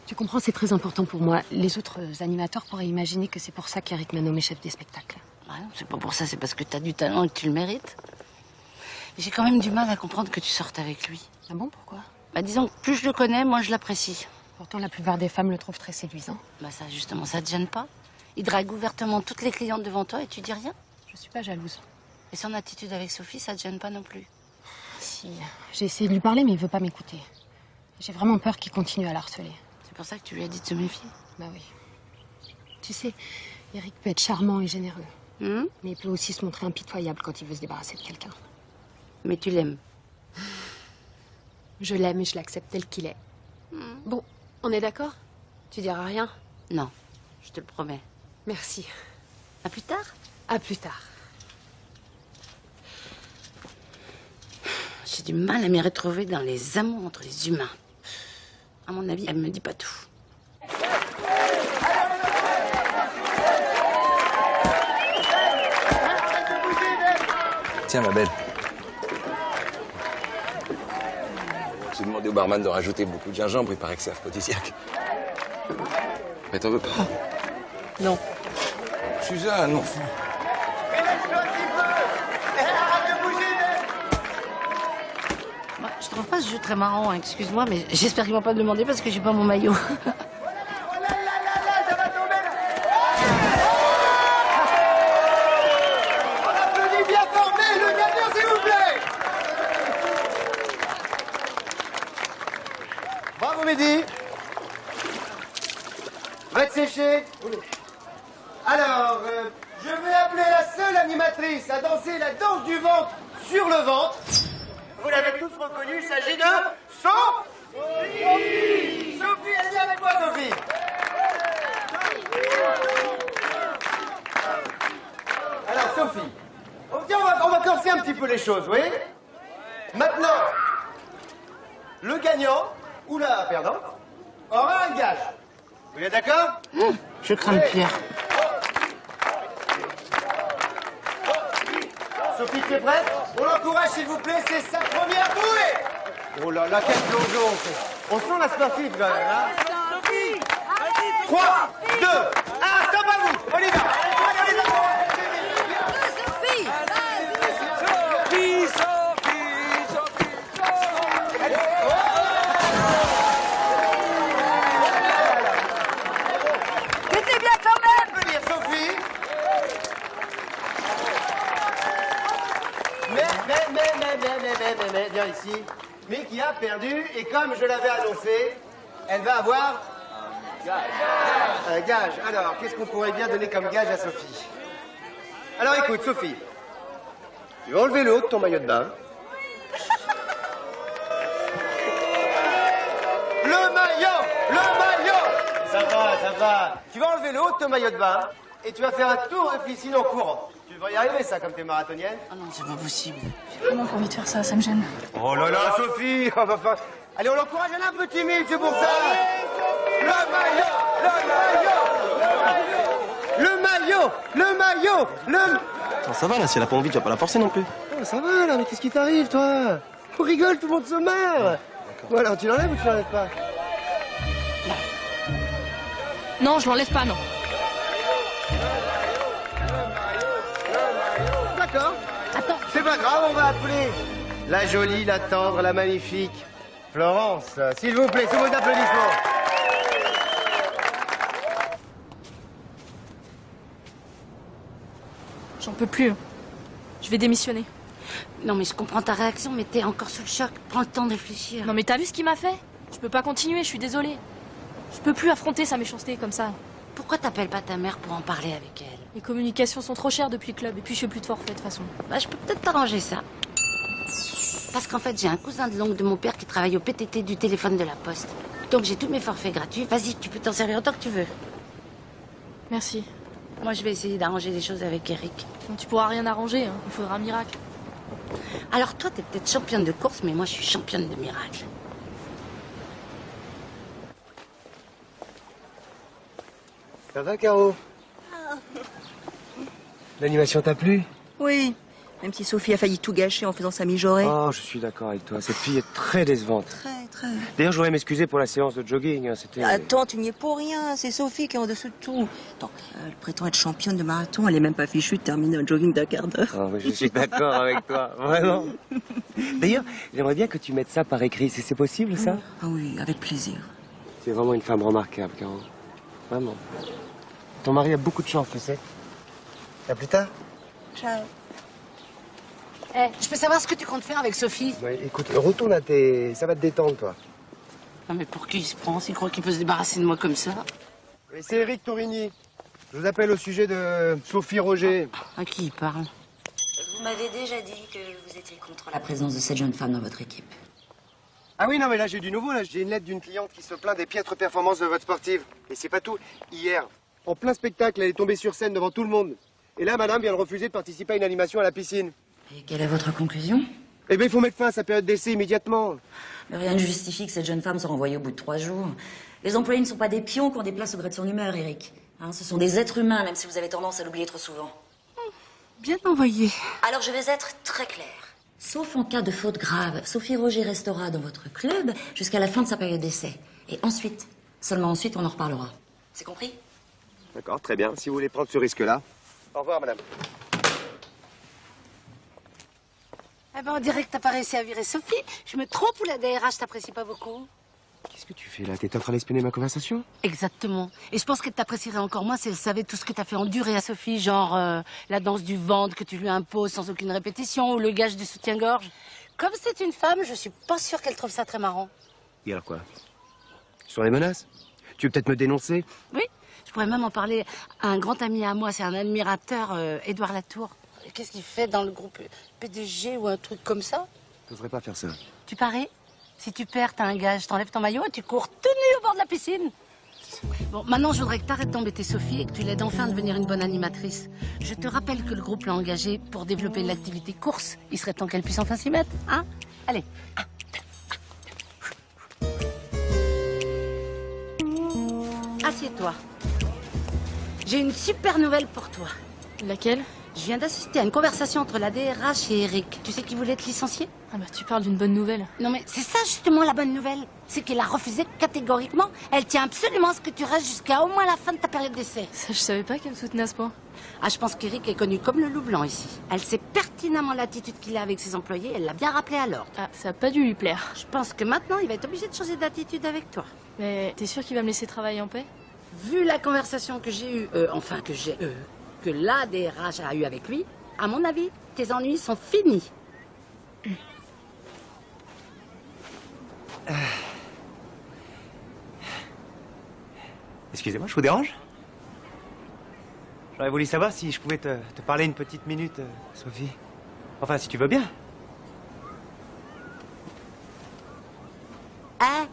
Tu comprends, c'est très important pour moi. Les autres animateurs pourraient imaginer que c'est pour ça qu'Eric m'a nommé chef des spectacles. Ouais, c'est pas pour ça, c'est parce que t'as du talent et que tu le mérites. J'ai quand même du mal à comprendre que tu sortes avec lui. Ah bon, pourquoi? Bah disons que plus je le connais, moins je l'apprécie. Pourtant, la plupart des femmes le trouvent très séduisant. Bah ça, justement, ça te gêne pas? Il drague ouvertement toutes les clientes devant toi et tu dis rien? Je suis pas jalouse. Et son attitude avec Sophie, ça te gêne pas non plus? Si, j'ai essayé de lui parler, mais il veut pas m'écouter. J'ai vraiment peur qu'il continue à la harceler. C'est pour ça que tu lui as dit de se méfier? Bah oui. Tu sais, Eric peut être charmant et généreux. Mais il peut aussi se montrer impitoyable quand il veut se débarrasser de quelqu'un. Mais tu l'aimes? Je l'aime et je l'accepte tel qu'il est. Bon, on est d'accord? Tu diras rien? Non, je te le promets. Merci. À plus tard? À plus tard. J'ai du mal à m'y retrouver dans les amours entre les humains. À mon avis, elle me dit pas tout. Tiens, ma belle. J'ai demandé au barman de rajouter beaucoup de gingembre, il paraît que c'est aphrodisiaque. Mais t'en veux pas? Non. Suzanne, enfant. Je trouve pas ce jeu très marrant, hein, excuse-moi, mais j'espère qu'ils vont pas me demander parce que j'ai pas mon maillot. On applaudit bien formé le gagnant, s'il vous plaît. Bravo, Mehdi. Va te sécher. Alors, je vais appeler la seule animatrice à danser la danse du ventre sur le ventre. Vous l'avez tous reconnu, il s'agit de Sophie. Sophie, allez avec moi, Sophie. Alors, Sophie, on va corser un petit peu les choses, oui? Maintenant, le gagnant ou la perdante aura un gage. Vous êtes d'accord? Je crains le pire. Sophie, tu es prête? On l'encourage, s'il vous plaît, c'est sa première bouée. Oh là là, quel plongeon. On sent la sportive, quand même, hein? Sophie, 3, 2, 1, stop à vous. On y va. Sophie! Sophie, C'était bien quand même! On peut dire Sophie. Mais, viens ici. Mais qui a perdu, et comme je l'avais annoncé, elle va avoir un gage. Alors, qu'est-ce qu'on pourrait bien donner comme gage à Sophie? Alors écoute, Sophie, tu vas enlever le haut de ton maillot de bain. Le maillot! Ça va. Tu vas enlever le haut de ton maillot de bain, et tu vas faire un tour de piscine en courant. Tu devrais y arriver, ça, comme t'es marathonienne? Oh non, c'est pas possible. J'ai vraiment pas envie de faire ça, ça me gêne. Oh là là, Sophie, on va pas... Allez, on l'encourage, elle est un peu timide, c'est pour ça. Le maillot. Attends, ça va là, si elle a pas envie, tu vas pas la forcer non plus. Oh, ça va là, mais qu'est-ce qui t'arrive, toi? On rigole, tout le monde se marre. Bon, alors, tu l'enlèves ou tu l'enlèves pas? Non, je l'enlève pas, non. D'accord. Attends. C'est pas grave, on va appeler la jolie, la tendre, la magnifique Florence. S'il vous plaît, sous vos applaudissements. peux plus. Je vais démissionner. Non, mais je comprends ta réaction, mais t'es encore sous le choc. Prends le temps de réfléchir. Non, mais t'as vu ce qu'il m'a fait? Je peux pas continuer, je suis désolée. Je peux plus affronter sa méchanceté comme ça. Pourquoi t'appelles pas ta mère pour en parler avec elle? Les communications sont trop chères depuis le club, et puis je fais plus de forfait de toute façon. Bah, je peux peut-être t'arranger ça. Parce qu'en fait, j'ai un cousin de l'oncle de mon père qui travaille au PTT du téléphone de la Poste. Donc j'ai tous mes forfaits gratuits. Vas-y, tu peux t'en servir autant que tu veux. Merci. Moi, je vais essayer d'arranger les choses avec Eric. Non, tu pourras rien arranger, hein. Il faudra un miracle. Alors toi, t'es peut-être championne de course, mais moi, je suis championne de miracle. Ça va, Caro? L'animation t'a plu? Oui, même si Sophie a failli tout gâcher en faisant sa mijaurée. Oh, je suis d'accord avec toi. Cette fille est très décevante. Très. D'ailleurs, je voudrais m'excuser pour la séance de jogging. Hein. C'était... Attends, tu n'y es pour rien. C'est Sophie qui est en dessous de tout. Attends, elle prétend être championne de marathon. Elle est même pas fichue de terminer un jogging d'1 quart d'heure. Oh, mais je suis d'accord avec toi, vraiment. D'ailleurs, j'aimerais bien que tu mettes ça par écrit. C'est possible, ça? Ah oui, avec plaisir. C'est vraiment une femme remarquable, Caro. Vraiment. Ton mari a beaucoup de chance, tu sais. À plus tard. Ciao. Eh, je peux savoir ce que tu comptes faire avec Sophie? Ouais, écoute, retourne à tes... Ça va te détendre, toi. Non, mais pour qui il se prend? S'il croit qu'il peut se débarrasser de moi comme ça? Et c'est Eric Torigny. Je vous appelle au sujet de Sophie Roger. À qui il parle? Vous m'avez déjà dit que vous étiez contre la présence de cette jeune femme dans votre équipe. Ah oui, non, mais là, j'ai du nouveau. Là, j'ai une lettre d'une cliente qui se plaint des piètres performances de votre sportive. Et c'est pas tout. Hier, en plein spectacle, elle est tombée sur scène devant tout le monde. Et là, madame vient de refuser de participer à une animation à la piscine. Et quelle est votre conclusion? Eh bien, il faut mettre fin à sa période d'essai immédiatement. Mais rien ne justifie que cette jeune femme soit renvoyée au bout de 3 jours. Les employés ne sont pas des pions qu'on déplace au gré de son humeur, Eric. Hein, ce sont des êtres humains, même si vous avez tendance à l'oublier trop souvent. Bien envoyé. Alors, je vais être très claire. Sauf en cas de faute grave, Sophie Roger restera dans votre club jusqu'à la fin de sa période d'essai. Et ensuite, seulement ensuite, on en reparlera. C'est compris? D'accord, très bien. Si vous voulez prendre ce risque-là. Au revoir, madame. Eh ben, on dirait que t'as pas réussi à virer Sophie. Je me trompe ou la DRH t'apprécie pas beaucoup? Qu'est-ce que tu fais là? T'es en train d'espionner ma conversation? Exactement. Et je pense qu'elle t'apprécierait encore moins si elle savait tout ce que t'as fait endurer à Sophie, genre la danse du ventre que tu lui imposes sans aucune répétition ou le gage du soutien-gorge. Comme c'est une femme, je suis pas sûre qu'elle trouve ça très marrant. Et alors quoi? Sur les menaces? Tu veux peut-être me dénoncer? Oui, je pourrais même en parler à un grand ami à moi, c'est un admirateur, Édouard Latour. Qu'est-ce qu'il fait dans le groupe PDG ou un truc comme ça? J'oserais pas faire ça. Tu paries? Si tu perds, t'as un gage. T'enlèves ton maillot et tu cours tout nu au bord de la piscine. Bon, maintenant, je voudrais que t'arrêtes d'embêter Sophie et que tu l'aides enfin à devenir une bonne animatrice. Je te rappelle que le groupe l'a engagée pour développer l'activité course. Il serait temps qu'elle puisse enfin s'y mettre, hein? Allez. Assieds-toi. J'ai une super nouvelle pour toi. Laquelle? Je viens d'assister à une conversation entre la DRH et Eric. Tu sais qu'il voulait être licencié? Ah bah tu parles d'une bonne nouvelle. Non mais c'est ça justement la bonne nouvelle. C'est qu'elle a refusé catégoriquement. Elle tient absolument à ce que tu restes jusqu'à au moins la fin de ta période d'essai. Ça, je savais pas qu'elle me soutenait à ce point. Ah, je pense qu'Eric est connu comme le loup blanc ici. Elle sait pertinemment l'attitude qu'il a avec ses employés. Elle l'a bien rappelé à l'ordre. Ah, ça a pas dû lui plaire. Je pense que maintenant, il va être obligé de changer d'attitude avec toi. Mais t'es sûr qu'il va me laisser travailler en paix? Vu la conversation que j'ai eue, que la DRH a eue avec lui, à mon avis, tes ennuis sont finis. Excusez-moi, je vous dérange? J'aurais voulu savoir si je pouvais te parler une petite minute, Sophie. Enfin, si tu veux bien. Hein?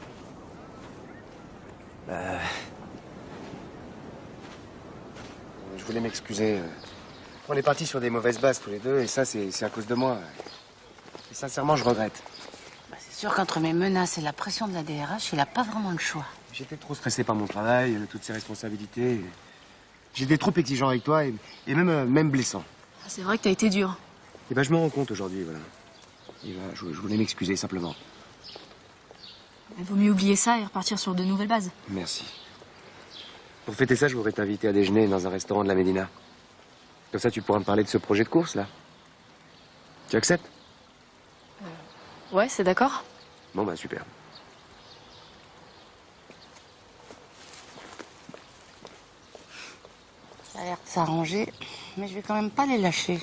Je voulais m'excuser. On est partis sur des mauvaises bases tous les deux, et ça, c'est à cause de moi. Et sincèrement, je regrette. Bah, c'est sûr qu'entre mes menaces et la pression de la DRH, il a pas vraiment le choix. J'étais trop stressé par mon travail, toutes ces responsabilités. J'étais trop exigeant avec toi, et même blessant. Ah, c'est vrai que t'as été dur. Et ben, je me rends compte aujourd'hui, voilà. Et voilà, je voulais m'excuser, simplement. Il vaut mieux oublier ça et repartir sur de nouvelles bases. Merci. Pour fêter ça, je voudrais t'inviter à déjeuner dans un restaurant de la Médina. Comme ça, tu pourras me parler de ce projet de course, là. Tu acceptes? Ouais, c'est d'accord. Bon, bah, super. Ça a l'air de s'arranger. mais je vais quand même pas les lâcher.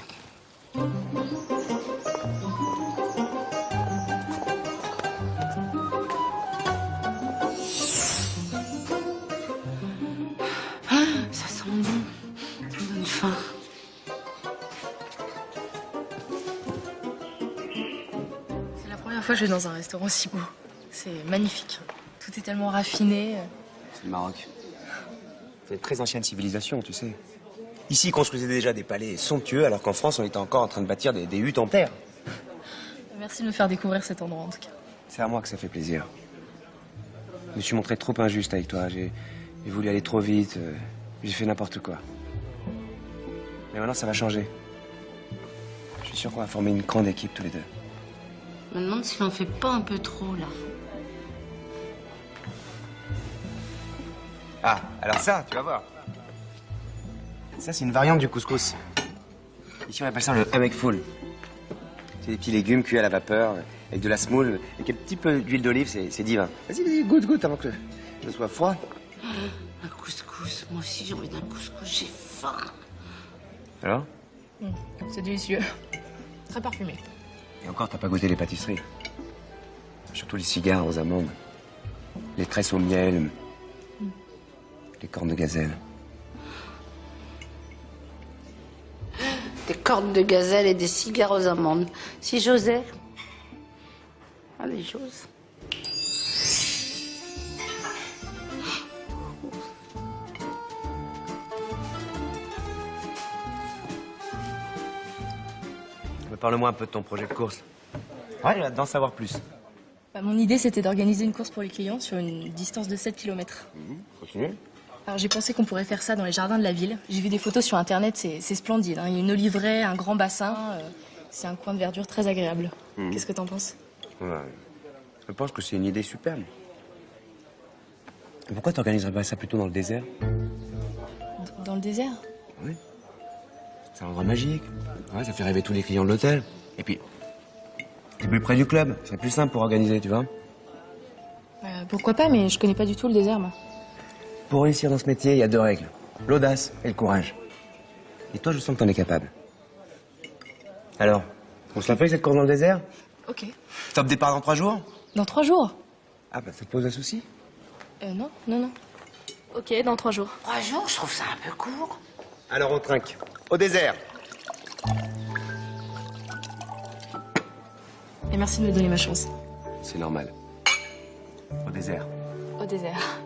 Ça sent bon. Ça me donne faim. C'est la première fois que je vais dans un restaurant si beau. C'est magnifique. Tout est tellement raffiné. C'est le Maroc. C'est une très ancienne civilisation, tu sais. Ici, ils construisaient déjà des palais somptueux, alors qu'en France, on était encore en train de bâtir des huttes en terre. Merci de me faire découvrir cet endroit, en tout cas. C'est à moi que ça fait plaisir. Je me suis montré trop injuste avec toi. J'ai voulu aller trop vite. J'ai fait n'importe quoi. Mais maintenant, ça va changer. Je suis sûr qu'on va former une grande équipe tous les deux. Je me demande si on fait pas un peu trop, là. Ah, alors ça, tu vas voir. Ça, c'est une variante du couscous. Ici, on appelle ça le hammock full. C'est des petits légumes cuits à la vapeur, avec de la semoule, et un petit peu d'huile d'olive, c'est divin. Vas-y, goûte avant que je sois froid. Un couscous. Moi aussi, j'ai envie d'un couscous. J'ai faim. Alors? C'est délicieux. Très parfumé. Et encore, t'as pas goûté les pâtisseries. Surtout les cigares aux amandes. Les tresses au miel. Les cornes de gazelle. Des cornes de gazelle et des cigares aux amandes. Si j'osais. Allez, j'ose. Parle-moi un peu de ton projet de course. Ouais, j'ai hâte d'en savoir plus. Bah, mon idée, c'était d'organiser une course pour les clients sur une distance de 7 km. Continue. Alors j'ai pensé qu'on pourrait faire ça dans les jardins de la ville. J'ai vu des photos sur internet, c'est splendide. Hein. Il y a une oliveraie, un grand bassin. C'est un coin de verdure très agréable. Qu'est-ce que t'en penses? Ouais. Je pense que c'est une idée superbe. Pourquoi t'organiserais pas ça plutôt dans le désert? Dans le désert? Oui. C'est un endroit magique. Ouais, ça fait rêver tous les clients de l'hôtel. Et puis, t'es plus près du club. C'est plus simple pour organiser, tu vois. Pourquoi pas, mais je connais pas du tout le désert, moi. Pour réussir dans ce métier, il y a 2 règles. L'audace et le courage. Et toi, je sens que t'en es capable. Alors, on se la fait cette course dans le désert? Ok. Top départ dans 3 jours? Dans 3 jours? Ah bah, ça te pose un souci? Non. Ok, dans 3 jours. 3 jours, je trouve ça un peu court. Alors on trinque. Au désert. Et merci de me donner ma chance. C'est normal. Au désert. Au désert.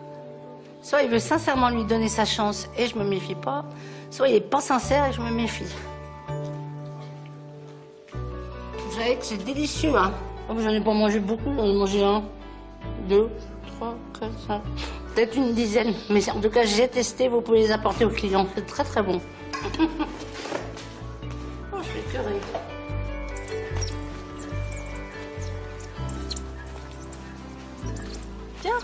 Soit il veut sincèrement lui donner sa chance et je me méfie pas, soit il est pas sincère et je me méfie. Vous savez que c'est délicieux, hein. J'en ai pas mangé beaucoup, j'en ai mangé 1, 2, 3, 4, 5, peut-être une dizaine. Mais en tout cas, j'ai testé, vous pouvez les apporter aux clients. C'est très très bon. Oh, je suis écœurée. Tiens,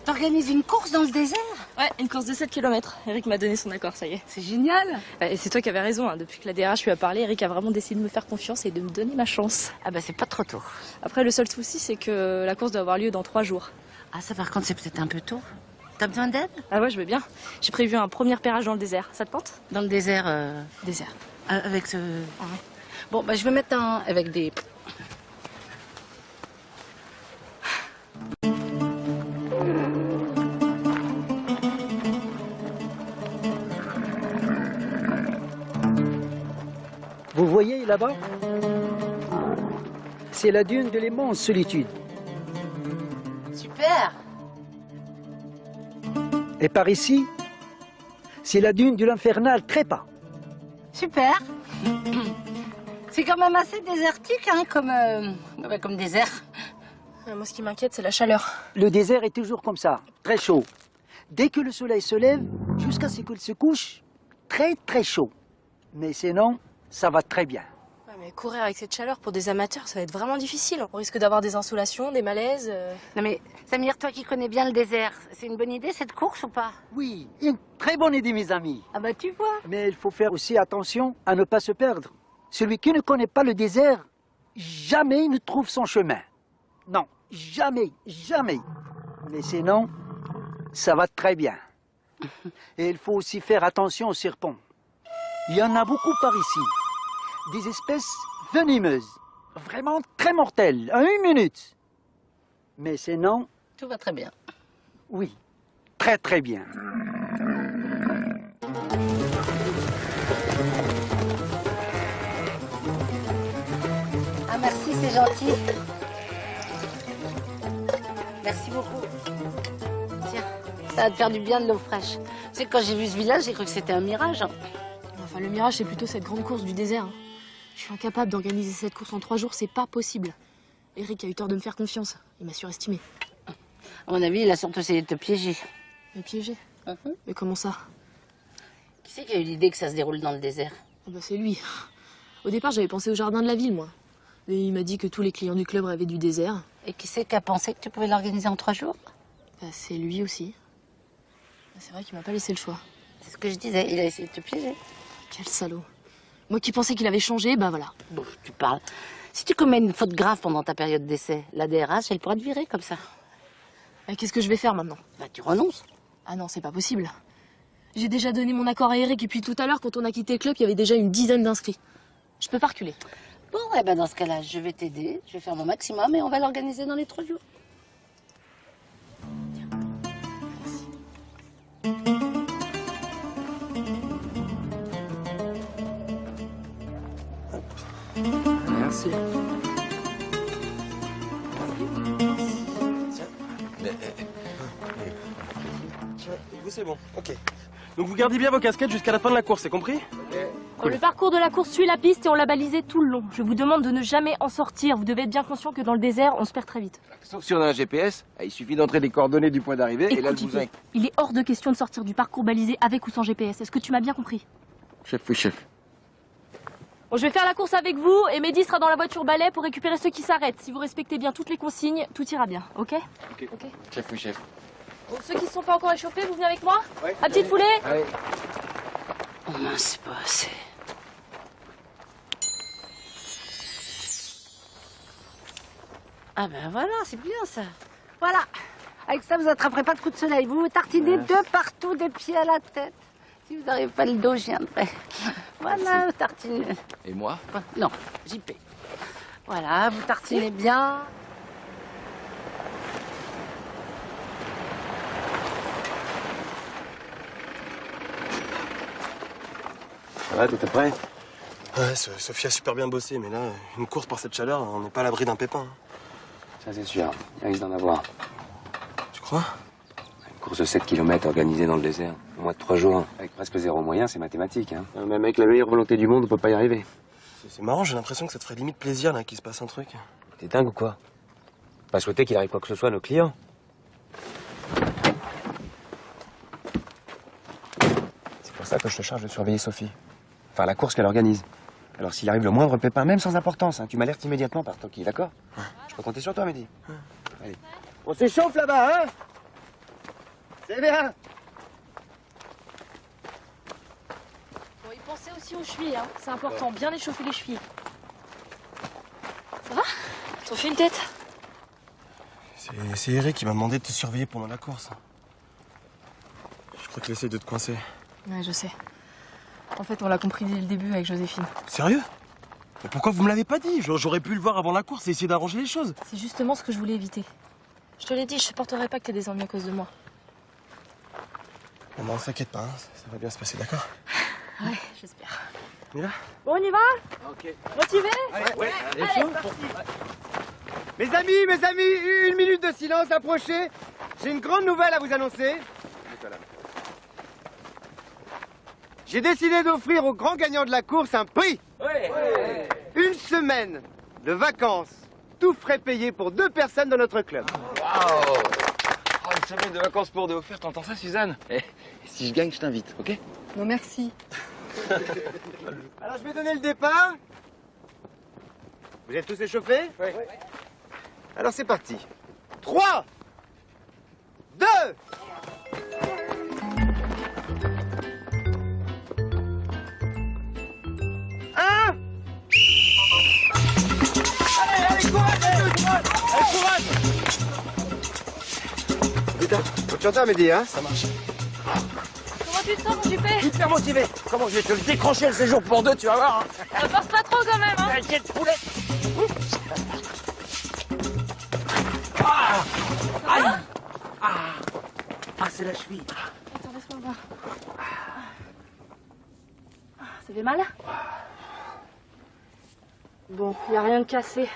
t'organises une course dans le désert? Ouais, une course de 7 km. Eric m'a donné son accord, ça y est. C'est génial. Et c'est toi qui avais raison, hein. Depuis que la DRH lui a parlé, Eric a vraiment décidé de me faire confiance et de me donner ma chance. Ah bah c'est pas trop tôt. Après, le seul souci, c'est que la course doit avoir lieu dans 3 jours. Ah ça par contre, c'est peut-être un peu tôt. T'as besoin d'aide? Ah ouais, je veux bien. J'ai prévu un premier pérage dans le désert. Ça te tente? Dans le désert Désert. Avec ce... Bon, bah je vais mettre un... avec des... Vous voyez là-bas? C'est la dune de l'immense solitude. Super. Et par ici, c'est la dune de l'infernal trépas. Super. C'est quand même assez désertique, hein, comme désert. Moi, ce qui m'inquiète, c'est la chaleur. Le désert est toujours comme ça, très chaud. Dès que le soleil se lève, jusqu'à ce qu'il se couche, très très chaud. Mais sinon, ça va très bien. Ouais, mais courir avec cette chaleur, pour des amateurs, ça va être vraiment difficile. On risque d'avoir des insolations, des malaises. Non mais, Samir, toi qui connais bien le désert, c'est une bonne idée cette course ou pas? Oui, une très bonne idée, mes amis. Ah bah tu vois. Mais il faut faire aussi attention à ne pas se perdre. Celui qui ne connaît pas le désert, jamais ne trouve son chemin. Non, jamais, jamais. Mais sinon, ça va très bien. Et il faut aussi faire attention aux serpents. Il y en a beaucoup par ici. Des espèces venimeuses. Vraiment très mortelles. En 1 minute. Mais sinon... Tout va très bien. Oui. Très très bien. Ah merci, c'est gentil. Merci beaucoup. Tiens, ça va te faire du bien de l'eau fraîche. Tu sais, quand j'ai vu ce village, j'ai cru que c'était un mirage. Enfin, le mirage, c'est plutôt cette grande course du désert. Hein. Je suis incapable d'organiser cette course en 3 jours, c'est pas possible. Eric a eu tort de me faire confiance. Il m'a surestimé. À mon avis, il a surtout essayé de te piéger. Me piéger? Mais comment ça? Qui c'est qui a eu l'idée que ça se déroule dans le désert? Ah bah c'est lui. Au départ, j'avais pensé au jardin de la ville, moi. Et il m'a dit que tous les clients du club rêvaient du désert. Et qui c'est qui a pensé que tu pouvais l'organiser en 3 jours? Bah c'est lui aussi. C'est vrai qu'il m'a pas laissé le choix. C'est ce que je disais, il a essayé de te piéger. Quel salaud. Moi qui pensais qu'il avait changé, bah voilà. Bon, tu parles. Si tu commets une faute grave pendant ta période d'essai, la DRH, elle pourra te virer comme ça. Et qu'est-ce que je vais faire maintenant? Bah tu renonces. Ah non, c'est pas possible. J'ai déjà donné mon accord à Eric et puis tout à l'heure, quand on a quitté le club, il y avait déjà une 10aine d'inscrits. Je peux pas reculer. Bon, eh ben dans ce cas-là, je vais t'aider, je vais faire mon maximum et on va l'organiser dans les 3 jours. Merci. Vous, c'est bon, ok. Donc vous gardez bien vos casquettes jusqu'à la fin de la course, c'est compris? Le parcours de la course suit la piste et on l'a balisé tout le long. Je vous demande de ne jamais en sortir. Vous devez être bien conscient que dans le désert, on se perd très vite. Sauf si on a un GPS, il suffit d'entrer les coordonnées du point d'arrivée et là le bousin. Il est hors de question de sortir du parcours balisé avec ou sans GPS. Est-ce que tu m'as bien compris? Chef, oui, chef. Bon, je vais faire la course avec vous et Mehdi sera dans la voiture balai pour récupérer ceux qui s'arrêtent. Si vous respectez bien toutes les consignes, tout ira bien, ok? Ok. Chef, oui, chef. Bon, ceux qui ne sont pas encore échauffés, vous venez avec moi? Ouais. À petite foulée? Allez. Oh mince, c'est pas assez. Ah ben voilà, c'est bien ça. Voilà. Avec ça, vous attraperez pas de coup de soleil. Vous vous tartinez de partout, des pieds à la tête. Si vous n'arrivez pas le dos, je viendrai. Voilà, vous tartinez. Et moi? Non, JP. Voilà, vous tartinez bien. Ça va, tout est prêt? Ouais, Sophie a super bien bossé, mais là, une course par cette chaleur, on n'est pas à l'abri d'un pépin. Ça c'est sûr, il risque d'en avoir. Tu crois? Une course de 7 km organisée dans le désert, en moins de 3 jours, avec presque 0 moyen, c'est mathématique. Hein. Même avec la meilleure volonté du monde, on peut pas y arriver. C'est marrant, j'ai l'impression que ça te ferait limite plaisir là qu'il se passe un truc. T'es dingue ou quoi? Pas souhaiter qu'il arrive quoi que ce soit à nos clients. C'est pour ça que je te charge de surveiller Sophie. Enfin, la course qu'elle organise. Alors s'il arrive le moindre pépin, même sans importance, hein, tu m'alertes immédiatement par Toki, d'accord? Je peux compter sur toi, Mehdi. Allez. On s'échauffe là-bas, hein? C'est bien. Bon, y pensez aussi aux chevilles, hein. C'est important, bien échauffer les chevilles. Ça va? T'en fais une tête? C'est Eric qui m'a demandé de te surveiller pendant la course. Je crois qu'il essaie de te coincer. Ouais, je sais. En fait, on l'a compris dès le début avec Joséphine. Sérieux? Mais pourquoi vous me l'avez pas dit? J'aurais pu le voir avant la course et essayer d'arranger les choses. C'est justement ce que je voulais éviter. Je te l'ai dit, je supporterai pas que t'aies des ennuis à cause de moi. Bon, bah, on s'inquiète pas, hein. Ça va bien se passer, d'accord? Ouais, j'espère. On y va? Bon, on y va? Ok. Motivé? Ouais. Allez, c'est parti. Mes amis, 1 minute de silence, approchez. J'ai une grande nouvelle à vous annoncer. J'ai décidé d'offrir aux grands gagnants de la course un prix. Ouais. 1 semaine de vacances, tout frais payés pour 2 personnes dans notre club. Waouh! Oh, une semaine de vacances pour 2 offertes, t'entends ça, Suzanne? Et si je gagne, je t'invite, ok? Non, merci. Alors je vais donner le départ. Vous êtes tous échauffés? Oui. Alors c'est parti. 3, 2, 1. Allez, courage! Putain, faut que tu entends, Mehdi, hein? Ça marche. Comment Comment tu te sens, mon Juppé? Hyper motivé. Comment je vais te le décrocher le séjour pour deux, tu vas voir. Ne force pas trop quand même, hein. T'inquiète, poulet. Ah, aïe. Ah, c'est la cheville. Attends, laisse-moi voir. Ça fait mal? Bon, y a rien de cassé.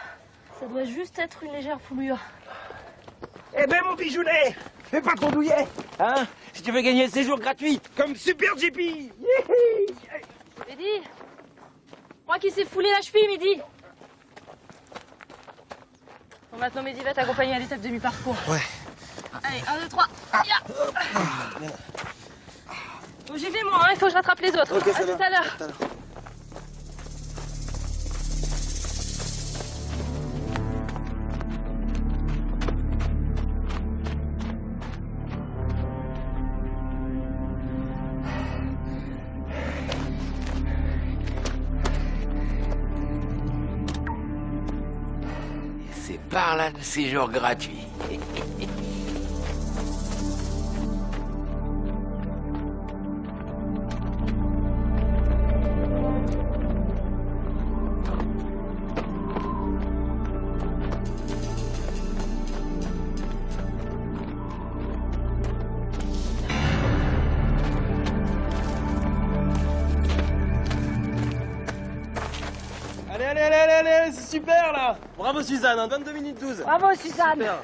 Ça doit juste être une légère foulure. Eh ben, mon bijounet, fais pas trop douillet, hein? Si tu veux gagner le séjour gratuit, comme Super JP. Mehdi, je crois qu'il s'est foulé la cheville, Mehdi. Bon, maintenant, Mehdi va t'accompagner à l'étape de mi-parcours. Ouais. Allez, 1, 2, 3. Bon, j'y vais, moi, hein, il faut que je rattrape les autres. Ok, ça à va. tout à l'heure. C'est par là le séjour gratuit. Allez, c'est super là. Bravo Suzanne, hein, 22 minutes 12. Bravo Suzanne. Super.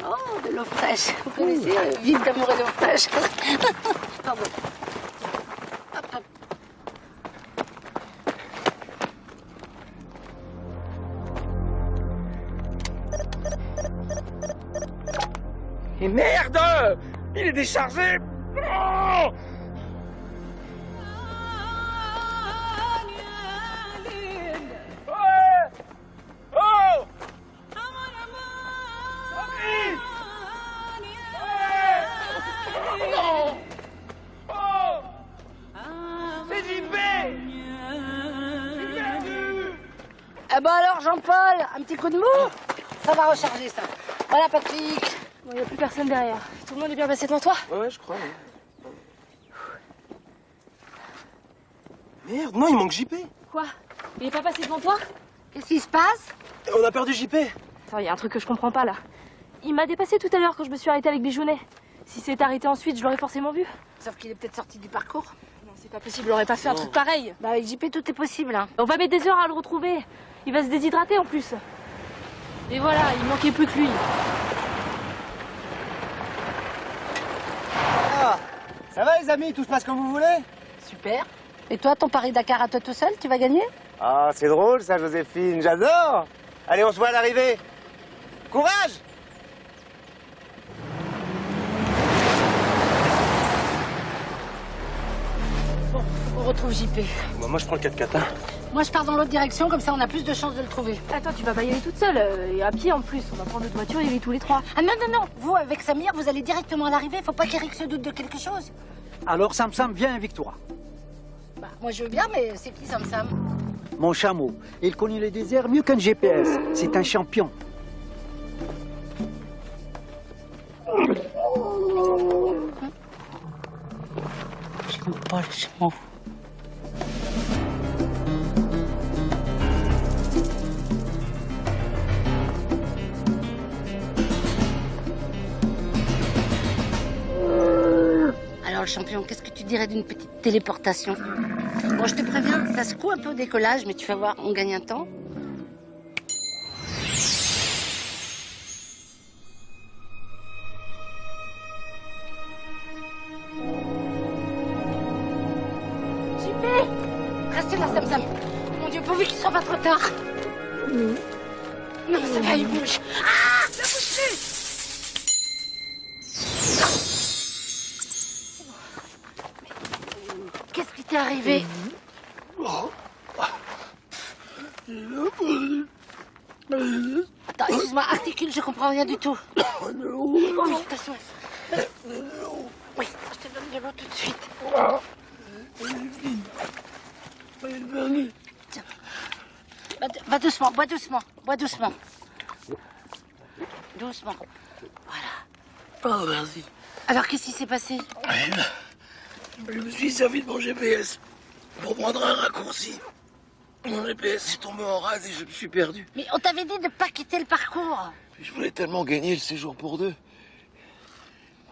Oh, de l'eau fraîche. Vous connaissez Vive d'amour et d'eau fraîche. Pardon. Hop, hop. Et merde! Il est déchargé! Oh! Oh! Non! Oh! C'est JP! J'ai perdu! Eh ben alors Jean-Paul, un petit coup de mou? Ça va recharger ça. Voilà Patrick. Bon, il n'y a plus personne derrière. Tout le monde est bien passé devant toi? Ouais, je crois. Ouais. Merde, non, il manque JP. Quoi? Il est pas passé devant toi? Qu'est-ce qui se passe? On a perdu JP. Attends, il y a un truc que je comprends pas là. Il m'a dépassé tout à l'heure quand je me suis arrêtée avec Bijounet. Si s'est arrêté ensuite, je l'aurais forcément vu. Sauf qu'il est peut-être sorti du parcours. Non, c'est pas possible, il aurait pas fait un truc pareil. Bah avec JP tout est possible. Hein. On va mettre des heures à le retrouver. Il va se déshydrater en plus. Et voilà, il manquait plus que lui. Ah, ça va les amis, tout se passe comme vous voulez? Super. Et toi, ton Paris-Dakar à toi tout seul, tu vas gagner? Ah, c'est drôle ça, Joséphine, j'adore. Allez, on se voit à l'arrivée. Courage! Bon, on retrouve JP. Bon, moi, je prends le 4x4. Hein. Moi, je pars dans l'autre direction, comme ça on a plus de chances de le trouver. Attends, tu vas pas y aller toute seule, et à pied en plus. On va prendre notre voiture et y aller tous les trois. Ah non, non, non. Vous, avec Samir, vous allez directement à l'arrivée. Faut pas qu'Eric se doute de quelque chose. Alors Sam Sam, viens avec toi. Bah, moi je veux bien, mais c'est qui Sam Sam? Mon chameau, il connaît les déserts mieux qu'un GPS. C'est un champion. J'aime pas le chameau. Alors le champion, qu'est-ce que tu dirais d'une petite téléportation? Bon, je te préviens, ça secoue un peu au décollage, mais tu vas voir, on gagne un temps. JP! Reste là, Sam Sam. Mon Dieu, pourvu qu'il soit pas trop tard. Non, ça va, il bouge. Ah! Ne bouge plus! Qu'est-ce qui t'est arrivé? Attends, excuse-moi, articule, je comprends rien du tout. Oui, attention. Oui, je te donne de l'eau tout de suite. Tiens. Va doucement, bois doucement, bois doucement. Doucement. Voilà. Oh, merci. Alors, qu'est-ce qui s'est passé? Je me suis servi de mon GPS pour prendre un raccourci. Mon GPS est tombé en rade et je me suis perdu. Mais on t'avait dit de pas quitter le parcours. Je voulais tellement gagner le séjour pour deux.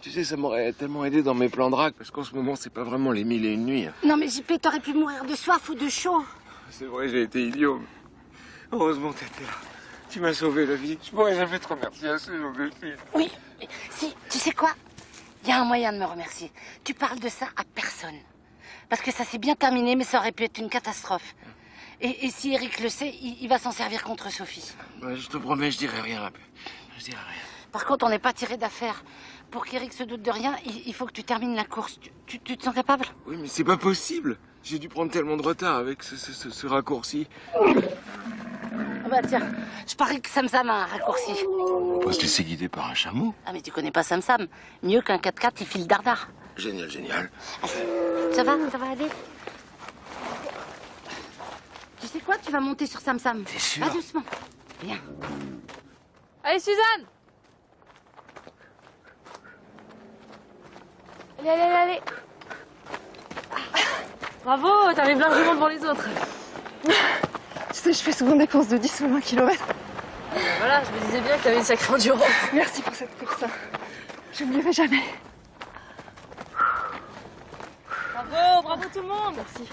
Tu sais, ça m'aurait tellement aidé dans mes plans de rack, parce qu'en ce moment, c'est pas vraiment les 1001 nuits. Hein. Non mais JP, t'aurais pu mourir de soif ou de chaud. C'est vrai, j'ai été idiot. Mais heureusement, t'étais là. Tu m'as sauvé la vie. Je pourrais jamais te remercier assez, Joséphine. Oui, mais si, tu sais quoi? Il y a un moyen de me remercier. Tu parles de ça à personne. Parce que ça s'est bien terminé, mais ça aurait pu être une catastrophe. Et si Eric le sait, il va s'en servir contre Sophie. Ouais, je te promets, je dirai rien. Je dirai rien. Par contre, on n'est pas tiré d'affaire. Pour qu'Eric se doute de rien, il faut que tu termines la course. Tu te sens capable? Oui, mais c'est pas possible. J'ai dû prendre tellement de retard avec ce raccourci. Ah bah tiens, je parie que Sam Sam a un raccourci. On peut se laisser guider par un chameau. Ah mais tu connais pas Sam Sam. Mieux qu'un 4x4, il file dardard. Génial, génial. Ça va aller? Tu sais quoi? Tu vas monter sur Sam Sam. T'es sûr? Pas doucement. Viens. Allez, Suzanne! Allez. Bravo, t'arrives largement devant les autres. Tu sais, je fais souvent des courses de 10 ou 20 km. Voilà, je me disais bien que t'avais une sacrée endurance. Merci pour cette course. Je n'oublierai jamais. Bravo tout le monde. Merci.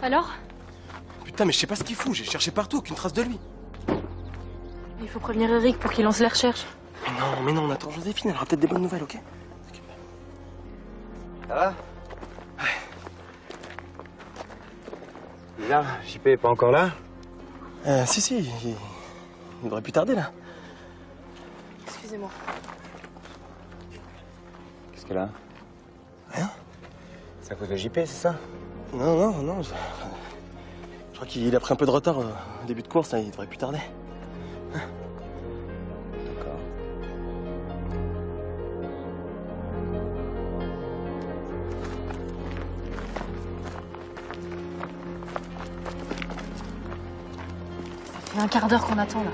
Alors? Putain, mais je sais pas ce qu'il fout. J'ai cherché partout, aucune trace de lui. Il faut prévenir Eric pour qu'il lance les recherches. Mais non, on attend Joséphine. Elle aura peut-être des bonnes nouvelles, ok? Ça va? Bizarre, JP est pas encore là? Si, il devrait plus tarder, là. Excusez-moi. Qu'est-ce qu'elle a? Rien. C'est à cause de JP, c'est ça? Non. Je crois qu'il a pris un peu de retard au début de course, là. Il devrait plus tarder. D'accord. Ça fait un quart d'heure qu'on attend là.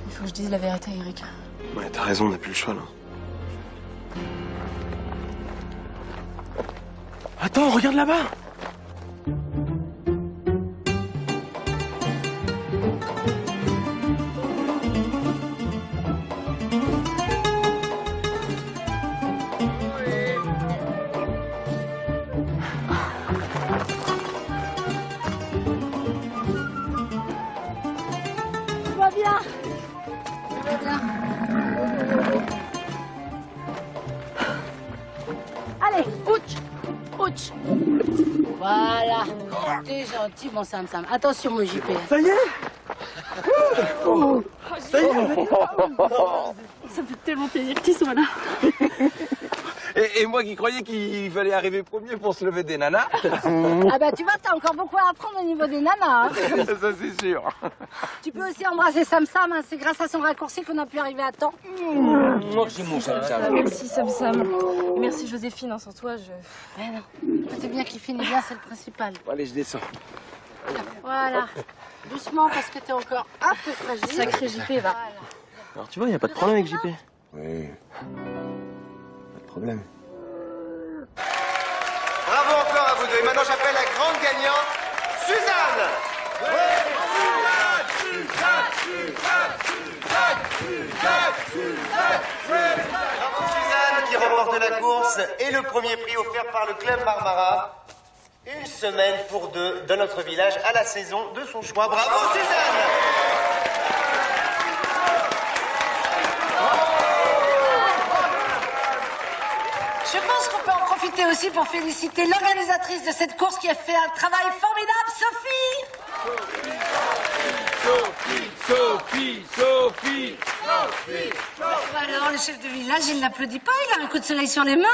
Il faut que je dise la vérité à Eric. Ouais, t'as raison, on n'a plus le choix, là. Attends, regarde là-bas! Tout va bien. Allez, ouch. Voilà. T'es gentil, mon Sam Sam. Attention, mon JP. Ça y est? Ça y est. Ça me fait tellement plaisir qu'il soit là. Et moi qui croyais qu'il fallait arriver premier pour se lever des nanas. Ah bah tu vois, t'as encore beaucoup à apprendre au niveau des nanas. Hein. Ça c'est sûr. Tu peux aussi embrasser Sam Sam, hein. C'est grâce à son raccourci qu'on a pu arriver à temps. Merci mon Sam Sam. Merci Sam Sam. Et merci Joséphine, hein, sans toi je... Mais non, c'est bien qu'il finit bien, c'est le principal. Bon, allez, je descends. Voilà. Doucement parce que t'es encore un peu fragile. Sacré JP, va. Voilà. Alors tu vois, il n'y a pas de problème avec JP. Oui. Pas de problème. Bravo encore à vous deux. Et maintenant, j'appelle la grande gagnante, Suzanne! Bravo Suzanne qui remporte la course et le premier prix offert par le Club Marmara. Une semaine pour deux dans notre village à la saison de son choix. Bravo Suzanne! Je pense qu'on peut en profiter aussi pour féliciter l'organisatrice de cette course qui a fait un travail formidable, Sophie. Sophie. Alors, le chef de village, il n'applaudit pas, il a un coup de soleil sur les mains.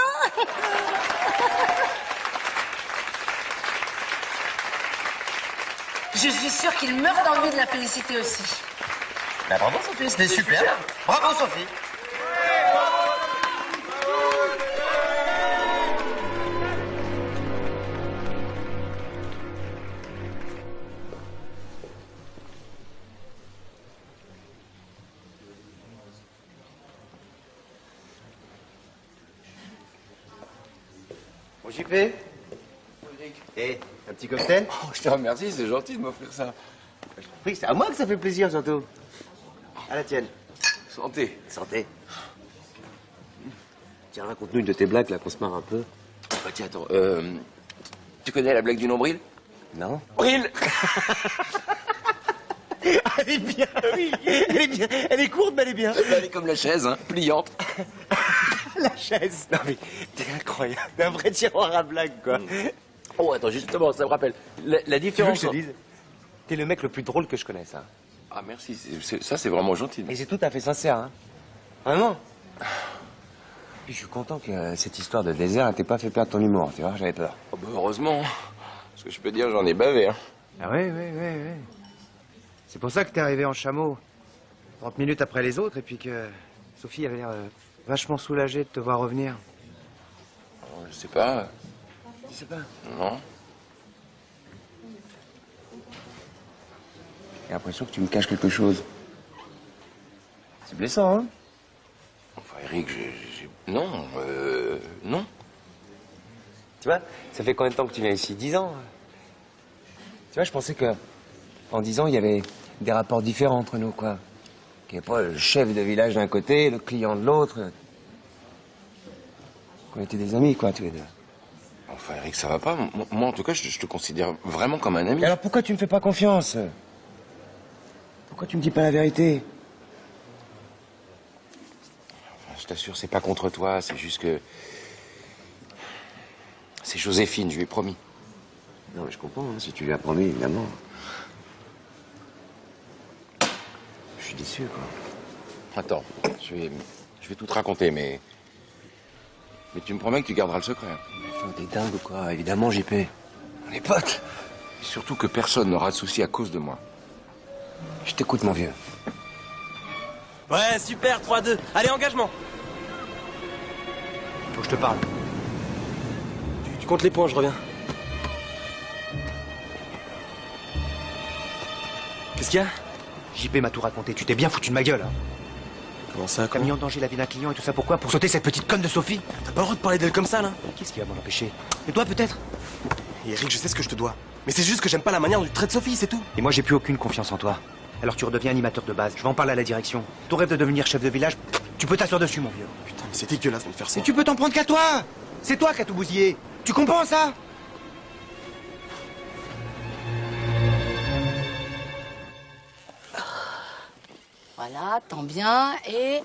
Je suis sûre qu'il meurt d'envie de la féliciter aussi. Bah, bravo Sophie, c'était super. Bravo Sophie. Bon, JP. Eh, un petit cocktail? Oh, je te remercie, c'est gentil de m'offrir ça. Oui, c'est à moi que ça fait plaisir, surtout. À la tienne. Santé. Santé. Tiens, raconte-nous une de tes blagues, là, qu'on se marre un peu. Bah tiens, attends, tu connais la blague du nombril? Non. Bril. Elle est bien, oui. Elle est bien. Elle est courte, mais elle est bien. Elle est comme la chaise, hein, pliante. La chaise. Non, mais t'es incroyable. T'es un vrai tiroir à blagues, quoi. Oh, attends, justement, ça me rappelle. La différence... Tu veux que je te dise? T'es le mec le plus drôle que je connaisse, hein. Ah, merci. Ça, c'est vraiment gentil. Et c'est tout à fait sincère, hein. Vraiment. Puis je suis content que cette histoire de désert elle t'ait pas fait perdre ton humour, tu vois, j'avais peur. Oh, bah, heureusement. Parce que je peux dire, j'en ai bavé, hein. Ah oui. C'est pour ça que t'es arrivé en chameau 30 minutes après les autres et puis que Sophie avait l'air vachement soulagée de te voir revenir. Oh, je sais pas. Tu sais pas? Non. J'ai l'impression que tu me caches quelque chose. C'est blessant, hein? Enfin, Eric, non, non. Tu vois, ça fait combien de temps que tu viens ici? 10 ans. Tu vois, je pensais que en 10 ans, il y avait des rapports différents entre nous, quoi. Qu'il n'y avait pas le chef de village d'un côté, le client de l'autre. Qu'on était des amis, quoi, tous les deux. Enfin, Eric, ça va pas. Moi, en tout cas, je te considère vraiment comme un ami. Et alors pourquoi tu me fais pas confiance? Pourquoi tu me dis pas la vérité? Enfin, je t'assure, c'est pas contre toi, c'est juste que... C'est Joséphine, je lui ai promis. Non, mais je comprends, hein, si tu lui as promis, évidemment. Je suis déçu, quoi. Attends, je vais tout te raconter, mais tu me promets que tu garderas le secret. Enfin, t'es dingue ou quoi? Évidemment, JP. On est potes. Surtout que personne n'aura de soucis à cause de moi. Je t'écoute, mon vieux. Ouais, super, 3-2. Allez, engagement. Faut que je te parle. Tu comptes les points, je reviens. Qu'est-ce qu'il y a? JP m'a tout raconté. Tu t'es bien foutu de ma gueule, hein. Comment ça, T'as mis en danger la vie d'un client et tout ça pourquoi? Pour sauter cette petite conne de Sophie? T'as pas le droit de parler d'elle comme ça, là. Qu'est-ce qui va m'en empêcher? Et toi, peut-être? Et Eric, je sais ce que je te dois. Mais c'est juste que j'aime pas la manière dont tu traites Sophie, c'est tout. Et moi, j'ai plus aucune confiance en toi. Alors tu redeviens animateur de base. Je vais en parler à la direction. Ton rêve de devenir chef de village, tu peux t'asseoir dessus, mon vieux. Putain, mais c'est dégueulasse de me faire ça. Et tu peux t'en prendre qu'à toi! C'est toi qui as tout bousillé. Tu comprends ça? Voilà, tends bien et...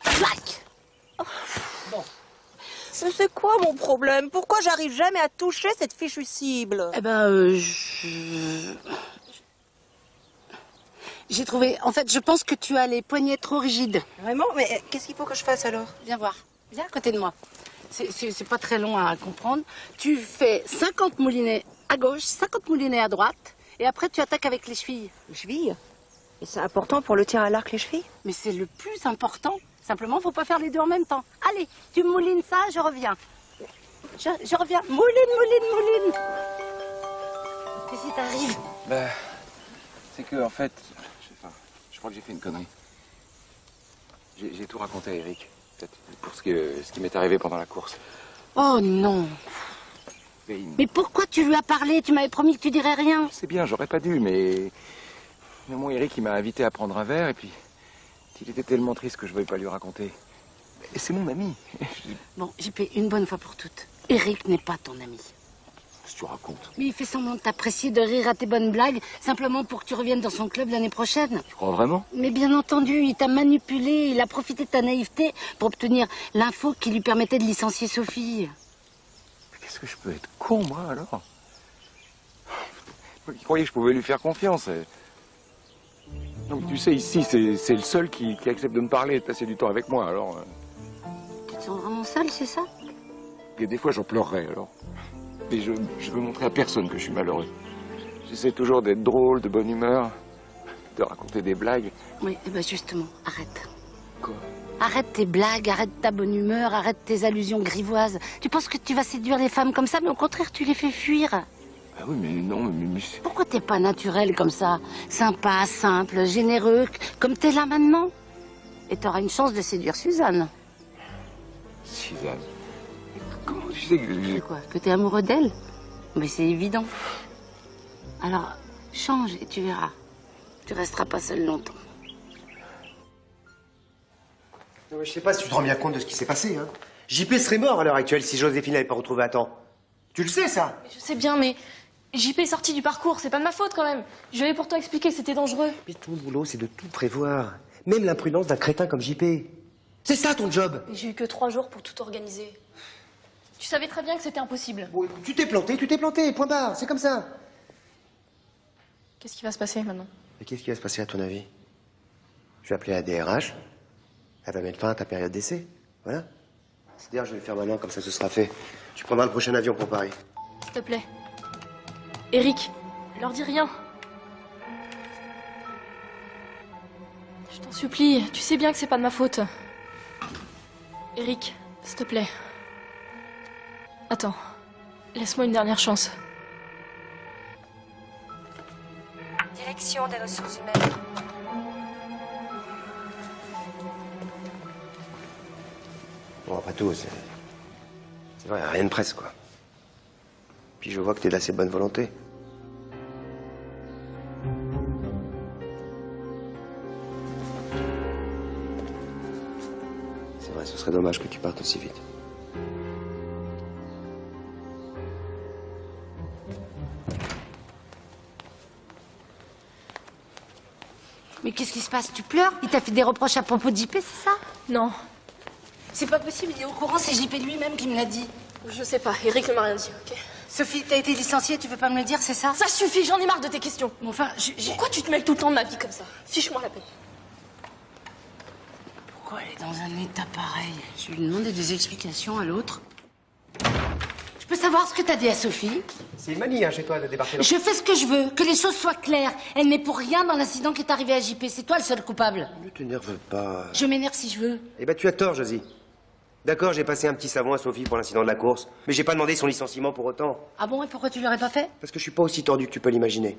Clac! Bon. Mais c'est quoi mon problème? Pourquoi j'arrive jamais à toucher cette fichue cible? Eh ben, j'ai trouvé... En fait, je pense que tu as les poignets trop rigides. Vraiment? Mais qu'est-ce qu'il faut que je fasse alors? Viens voir. Viens à côté de moi. C'est pas très long à comprendre. Tu fais 50 moulinets à gauche, 50 moulinets à droite, et après tu attaques avec les chevilles. Les chevilles? Et c'est important pour le tir à l'arc, les chevilles? Mais c'est le plus important. Simplement, faut pas faire les deux en même temps. Allez, tu moulines ça, je reviens. Je reviens. Mouline. Qu'est-ce qui t'arrive? Bah, c'est que, en fait, je crois que j'ai fait une connerie. J'ai tout raconté à Eric, peut-être, pour ce qui m'est arrivé pendant la course. Oh non. Mais pourquoi tu lui as parlé? Tu m'avais promis que tu dirais rien. C'est bien, j'aurais pas dû, mais moi, Eric, il m'a invité à prendre un verre, et puis il était tellement triste que je ne voulais pas lui raconter. Et c'est mon ami. Bon, JP, une bonne fois pour toutes. Eric n'est pas ton ami. Qu'est-ce que tu racontes? Mais il fait semblant de t'apprécier, de rire à tes bonnes blagues, simplement pour que tu reviennes dans son club l'année prochaine. Tu crois vraiment? Mais bien entendu, il t'a manipulé, il a profité de ta naïveté pour obtenir l'info qui lui permettait de licencier Sophie. Qu'est-ce que je peux être con, moi, alors? Il croyait que je pouvais lui faire confiance. Donc, tu sais, ici, c'est le seul qui accepte de me parler et de passer du temps avec moi, alors... Tu te sens vraiment seul, c'est ça? Et des fois, j'en pleurerais, alors. Mais je veux montrer à personne que je suis malheureux. J'essaie toujours d'être drôle, de bonne humeur, de raconter des blagues. Oui, et ben justement, arrête. Quoi? Arrête tes blagues, arrête ta bonne humeur, arrête tes allusions grivoises. Tu penses que tu vas séduire les femmes comme ça, mais au contraire, tu les fais fuir. Ah oui, mais non, mais... Pourquoi t'es pas naturel comme ça? Sympa, simple, généreux, comme t'es là maintenant? Et t'auras une chance de séduire Suzanne. Suzanne? Comment Tu sais que... Quoi? Que t'es amoureux d'elle? Mais c'est évident. Alors, change et tu verras. Tu resteras pas seul longtemps. Non, mais je sais pas si tu te rends bien compte de ce qui s'est passé, hein. JP serait mort à l'heure actuelle si Joséphine l'avait pas retrouvé à temps. Tu le sais, ça? Je sais bien, mais JP est sorti du parcours, c'est pas de ma faute quand même. Je lui avais pourtant expliqué que c'était dangereux. Mais ton boulot, c'est de tout prévoir. Même l'imprudence d'un crétin comme JP. C'est ça ton job. J'ai eu que 3 jours pour tout organiser. Tu savais très bien que c'était impossible. Bon, tu t'es planté, point barre, c'est comme ça. Qu'est-ce qui va se passer maintenant? Mais qu'est-ce qui va se passer à ton avis? Je vais appeler la DRH. Elle va mettre fin à ta période d'essai. Voilà. C'est-à-dire, je vais le faire maintenant, comme ça ce sera fait. Tu prendras le prochain avion pour Paris. S'il te plaît. Eric, leur dis rien. Je t'en supplie, tu sais bien que c'est pas de ma faute. Eric, s'il te plaît. Attends, laisse-moi une dernière chance. Direction des ressources humaines. Bon, après tout, c'est vrai, rien ne presse, quoi. Puis je vois que t'es d'assez bonne volonté. C'est vrai, ce serait dommage que tu partes aussi vite. Mais qu'est-ce qui se passe? Tu pleures? Il t'a fait des reproches à propos de JP, c'est ça? Non. C'est pas possible, il est au courant, c'est JP lui-même qui me l'a dit. Je sais pas, Eric ne m'a rien dit, ok? Sophie, t'as été licenciée, tu veux pas me le dire, c'est ça? Ça suffit, j'en ai marre de tes questions. Bon, enfin, Pourquoi tu te mêles tout le temps de ma vie comme ça? Fiche-moi la paix. Pourquoi elle est dans un état pareil? Je vais lui demander des explications à l'autre. Je peux savoir ce que t'as dit à Sophie? C'est une manie, hein, chez toi, de débarquer dans... Je fais ce que je veux, que les choses soient claires. Elle n'est pour rien dans l'incident qui est arrivé à JP. C'est toi le seul coupable. Ne t'énerve pas. Je m'énerve si je veux. Eh ben, tu as tort, Josie. D'accord, j'ai passé un petit savon à Sophie pour l'incident de la course, mais j'ai pas demandé son licenciement pour autant. Ah bon, et pourquoi tu l'aurais pas fait? Parce que je suis pas aussi tordu que tu peux l'imaginer.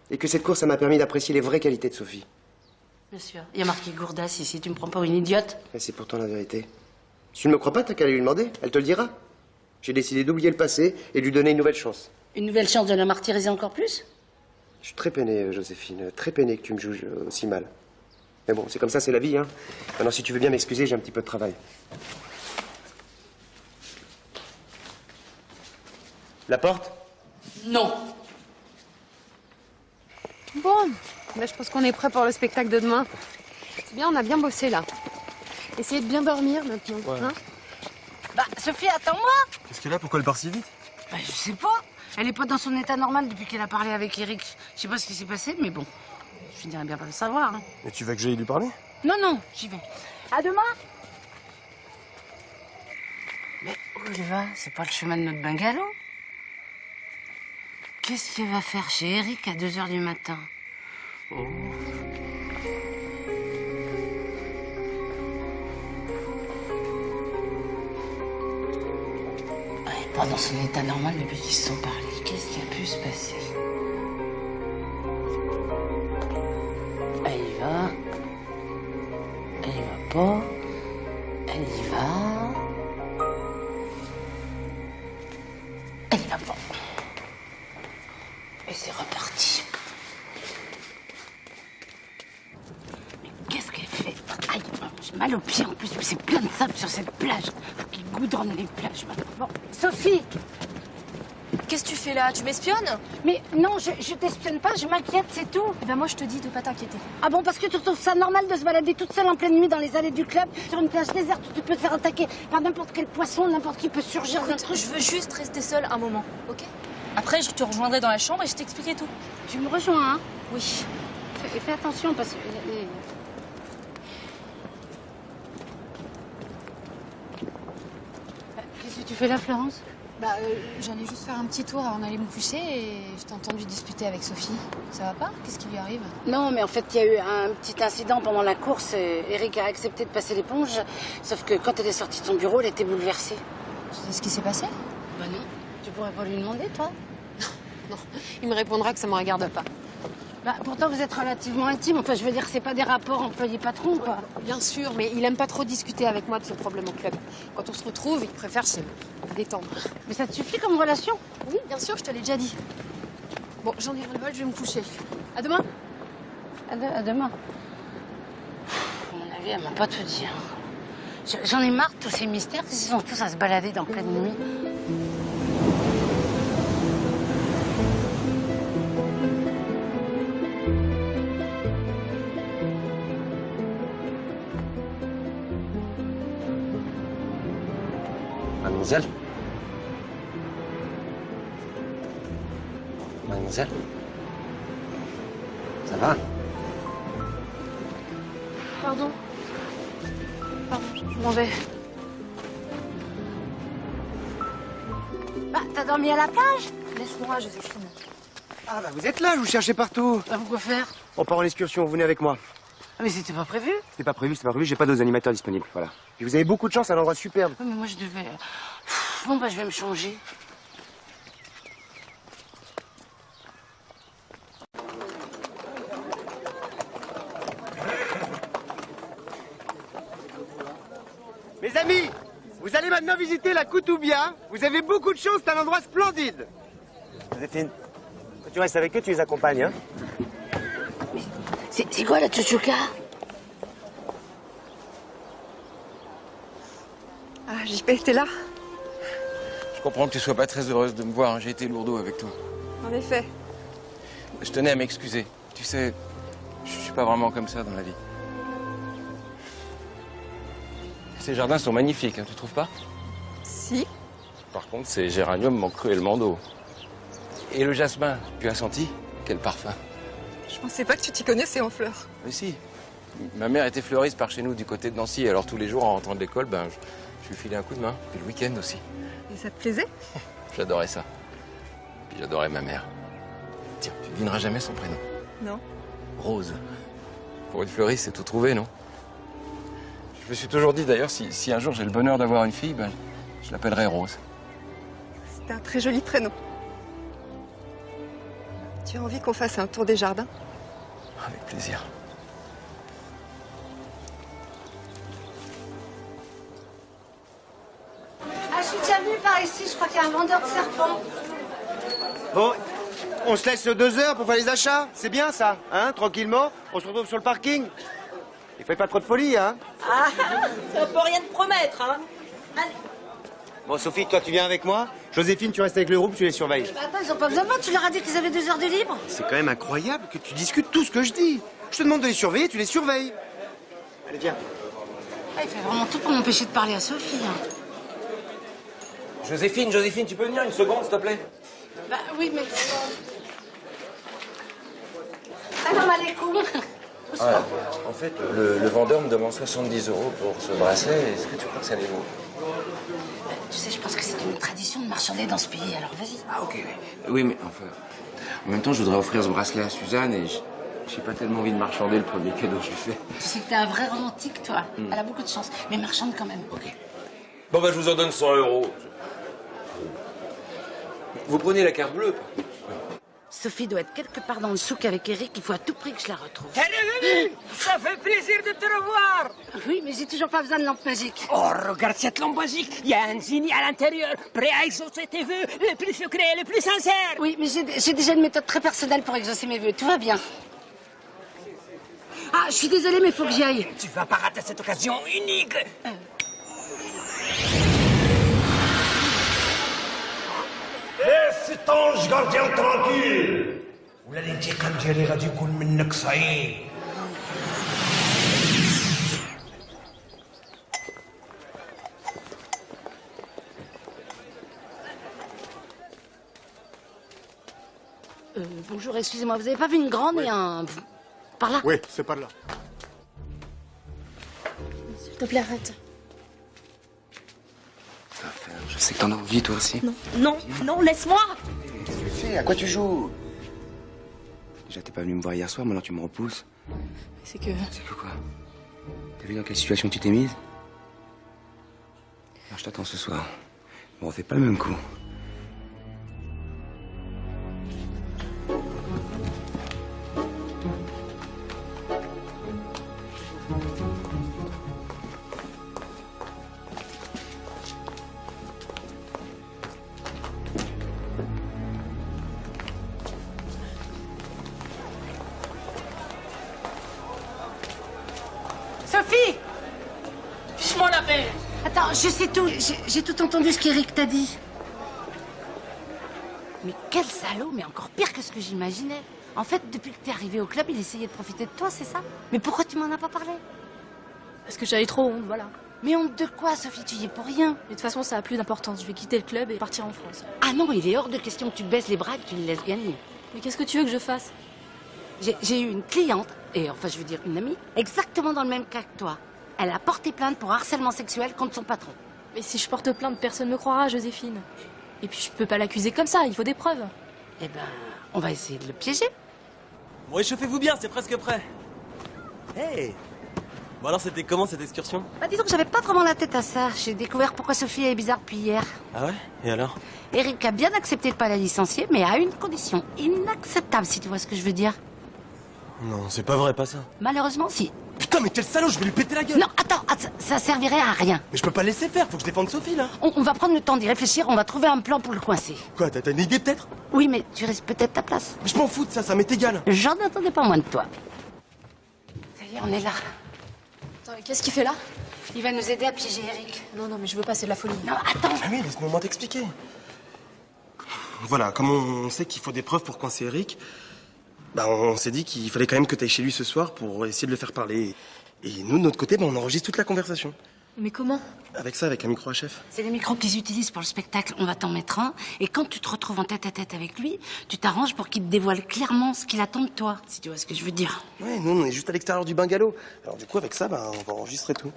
Et que cette course, ça m'a permis d'apprécier les vraies qualités de Sophie. Bien sûr. Il y a marqué Gourdas ici, tu me prends pour une idiote? Mais c'est pourtant la vérité. Si tu ne me crois pas, t'as qu'à aller lui demander, elle te le dira. J'ai décidé d'oublier le passé et de lui donner une nouvelle chance. Une nouvelle chance de la martyriser encore plus? Je suis très peiné, Joséphine, très peiné que tu me juges aussi mal. Mais bon, c'est comme ça, c'est la vie, hein. Maintenant, si tu veux bien m'excuser, j'ai un petit peu de travail. La porte? Non. Bon, là je pense qu'on est prêt pour le spectacle de demain. C'est bien, on a bien bossé là. Essayez de bien dormir maintenant. Ouais. Hein? Bah, Sophie, attends-moi. Qu'est-ce qu'elle a? Pourquoi elle part si vite? Bah, je sais pas. Elle est pas dans son état normal depuis qu'elle a parlé avec Eric. Je sais pas ce qui s'est passé, mais bon. Je finirais bien par le savoir. Hein. Mais tu veux que j'aille lui parler? Non, non, j'y vais. À demain. Mais où elle va? C'est pas le chemin de notre bungalow? Qu'est-ce qu'elle va faire chez Eric à 2 h du matin? Oh. Elle est pas dans son état normal depuis qu'ils se sont parlé. Qu'est-ce qui a pu se passer? Elle y va. Elle y va pas. Elle y va. Elle y va pas. Et c'est reparti. Mais qu'est-ce qu'elle fait? Aïe, j'ai mal aux pieds en plus, mais c'est plein de sable sur cette plage. Faut qu'il goudronne les plages maintenant. Bon, Sophie! Qu'est-ce que tu fais là? Tu m'espionnes? Mais non, je t'espionne pas, je m'inquiète, c'est tout. Eh ben moi je te dis de pas t'inquiéter. Ah bon, parce que tu trouves ça normal de se balader toute seule en pleine nuit dans les allées du club, sur une plage déserte où tu peux te faire attaquer par n'importe quel poisson, n'importe qui peut surgir d'un truc. Je veux juste rester seule un moment, ok? Après, je te rejoindrai dans la chambre et je t'expliquerai tout. Tu me rejoins, hein? Oui. Fais attention parce que... Qu'est-ce que tu fais là, Florence? Bah, j'allais juste faire un petit tour avant d'aller me coucher et je t'ai entendu discuter avec Sophie. Ça va pas? Qu'est-ce qui lui arrive? Non, mais en fait, il y a eu un petit incident pendant la course. Eric a accepté de passer l'éponge, sauf que quand elle est sortie de son bureau, elle était bouleversée. Tu sais ce qui s'est passé? Bah non. Tu pourrais pas lui demander, toi? Non, il me répondra que ça me regarde pas. Bah, pourtant, vous êtes relativement intime. Enfin, je veux dire, c'est pas des rapports employé-patron, quoi. Bien sûr, mais il aime pas trop discuter avec moi de ses problèmes au club. Quand on se retrouve, il préfère se détendre. Mais ça te suffit comme relation? Oui, bien sûr, je te l'ai déjà dit. Bon, j'en ai ras le bol, je vais me coucher. À demain. À demain. À mon avis, elle m'a pas tout dit. J'en ai marre de tous ces mystères qui sont tous à se balader dans pleine nuit. Mademoiselle? Mademoiselle? Ça va? Pardon. Pardon, je m'en vais. Bah, t'as dormi à la plage? Laisse-moi, Joséphine. Ah bah vous êtes là, je vous cherchais partout. Bah, pourquoi faire? On part en excursion, vous venez avec moi. Ah, mais c'était pas prévu. C'était pas prévu, j'ai pas d'autres animateurs disponibles, voilà. Et vous avez beaucoup de chance, à un endroit superbe. Ouais, mais moi, je devais... Bon, bah, je vais me changer. Mes amis, vous allez maintenant visiter la Koutoubia. Vous avez beaucoup de chance, c'est un endroit splendide. Joséphine, quand tu restes avec eux, tu les accompagnes, hein? C'est quoi la tchouchouka? Ah, JP, t'es là? Je comprends que tu sois pas très heureuse de me voir, hein. J'ai été lourdeau avec toi. En effet. Je tenais à m'excuser. Tu sais, je suis pas vraiment comme ça dans la vie. Ces jardins sont magnifiques, hein, tu trouves pas? Si. Par contre, ces géraniums manquent cruellement d'eau. Et le jasmin, tu as senti? Quel parfum. Je pensais pas que tu t'y connaissais en fleurs. Mais si. Ma mère était fleuriste par chez nous du côté de Nancy, alors tous les jours en rentrant de l'école, je lui filais un coup de main. Puis le week-end aussi. Et ça te plaisait? J'adorais ça. Puis j'adorais ma mère. Tiens, tu devineras jamais son prénom. Non. Rose. Pour une fleuriste, c'est tout trouvé, non? Je me suis toujours dit d'ailleurs, si un jour j'ai le bonheur d'avoir une fille, je l'appellerai Rose. C'est un très joli prénom. Tu as envie qu'on fasse un tour des jardins? Avec plaisir. Ah, je suis déjà venue par ici. Je crois qu'il y a un vendeur de serpents. Bon, on se laisse 2 heures pour faire les achats. C'est bien ça, hein? Tranquillement. On se retrouve sur le parking. Il faut pas trop de folie, hein? Ah, ça peut rien te promettre, hein. Allez. Bon, Sophie, toi, tu viens avec moi. Joséphine, tu restes avec le groupe, tu les surveilles. Bah, attends, ils ont pas besoin de moi. Tu leur as dit qu'ils avaient 2 heures de libre. C'est quand même incroyable que tu discutes tout ce que je dis. Je te demande de les surveiller, tu les surveilles. Allez, viens. Ah, il fait vraiment tout pour m'empêcher de parler à Sophie. Hein. Joséphine, tu peux venir une seconde, s'il te plaît? Bah oui, mais... Salam alaikum. Ah, en fait, le vendeur me demande 70 € pour ce bracelet. Est-ce que tu crois que ça les vaut? Tu sais, je pense que c'est une tradition de marchander dans ce pays, alors vas-y. Ah, ok. Oui, mais enfin... En même temps, je voudrais offrir ce bracelet à Suzanne et j'ai pas tellement envie de marchander le premier cadeau que je lui fais. Tu sais que t'es un vrai romantique, toi. Elle a beaucoup de chance, mais marchande quand même. Ok. Bon, je vous en donne 100 €. Vous prenez la carte bleue? Sophie doit être quelque part dans le souk avec Eric. Il faut à tout prix que je la retrouve. Elle est venue! Ça fait plaisir de te revoir! Oui, mais j'ai toujours pas besoin de lampe magique. Oh, regarde cette lampe magique! Il y a un génie à l'intérieur, prêt à exaucer tes vœux les plus secrets et les plus sincères! Oui, mais j'ai déjà une méthode très personnelle pour exaucer mes vœux. Tout va bien. Ah, je suis désolée, mais il faut que j'y aille. Tu vas pas rater cette occasion unique! Laisse cet ange gardien tranquille ولا الانتقام ديالي غادي يكون منك صعيب. Bonjour, excusez-moi, vous avez pas vu une grande et un... Par là? Oui, c'est par là. S'il te plaît, arrête. Je sais que t'en as envie, toi aussi. Non, laisse-moi. Qu'est-ce que tu fais? À quoi tu joues? Déjà, t'es pas venu me voir hier soir, maintenant tu me repousses. C'est que... C'est que quoi? T'as vu dans quelle situation tu t'es mise? Alors, je t'attends ce soir. On refait pas le même coup. Sophie! Fiche-moi la paix. Attends, je sais tout. J'ai tout entendu ce qu'Eric t'a dit. Mais quel salaud, mais encore pire que ce que j'imaginais. En fait, depuis que t'es arrivé au club, il essayait de profiter de toi, c'est ça? Mais pourquoi tu m'en as pas parlé? Parce que j'avais trop honte, voilà. Mais honte de quoi, Sophie? Tu y es pour rien. Mais de toute façon, ça a plus d'importance. Je vais quitter le club et partir en France. Ah non, il est hors de question que tu baisses les bras et que tu les laisses gagner. Mais qu'est-ce que tu veux que je fasse? J'ai eu une cliente, et enfin je veux dire une amie, exactement dans le même cas que toi. Elle a porté plainte pour harcèlement sexuel contre son patron. Mais si je porte plainte, personne ne me croira, Joséphine. Et puis je peux pas l'accuser comme ça, il faut des preuves. Eh ben, on va essayer de le piéger. Bon, échauffez-vous bien, c'est presque prêt. Hey! Bon alors, c'était comment cette excursion? Bah disons que j'avais pas vraiment la tête à ça. J'ai découvert pourquoi Sophie est bizarre depuis hier. Ah ouais? Et alors? Eric a bien accepté de pas la licencier, mais à une condition inacceptable, si tu vois ce que je veux dire. Non, c'est pas vrai, pas ça. Malheureusement, si. Putain, mais quel salaud, je vais lui péter la gueule! Non, attends, ça servirait à rien. Mais je peux pas laisser faire, faut que je défende Sophie, là. On va prendre le temps d'y réfléchir, on va trouver un plan pour le coincer. Quoi, t'as une idée peut-être? Oui, mais tu risques peut-être ta place. Mais je m'en fous de ça m'est égal. J'en attendais pas moins de toi. Ça y est, on est là. Attends, mais qu'est-ce qu'il fait là? Il va nous aider à piéger Eric. Non, mais je veux pas, c'est de la folie. Non, attends. Ah oui, laisse-moi t'expliquer. Voilà, comme on sait qu'il faut des preuves pour coincer Eric, bah on s'est dit qu'il fallait quand même que t'ailles chez lui ce soir pour essayer de le faire parler. Et nous, de notre côté, bah, on enregistre toute la conversation. Mais comment? Avec un micro HF. C'est les micros qu'ils utilisent pour le spectacle. On va t'en mettre un. Et quand tu te retrouves en tête à tête avec lui, tu t'arranges pour qu'il te dévoile clairement ce qu'il attend de toi, si tu vois ce que je veux dire. Ouais, nous, on est juste à l'extérieur du bungalow. Alors du coup, avec ça, bah, on va enregistrer tout.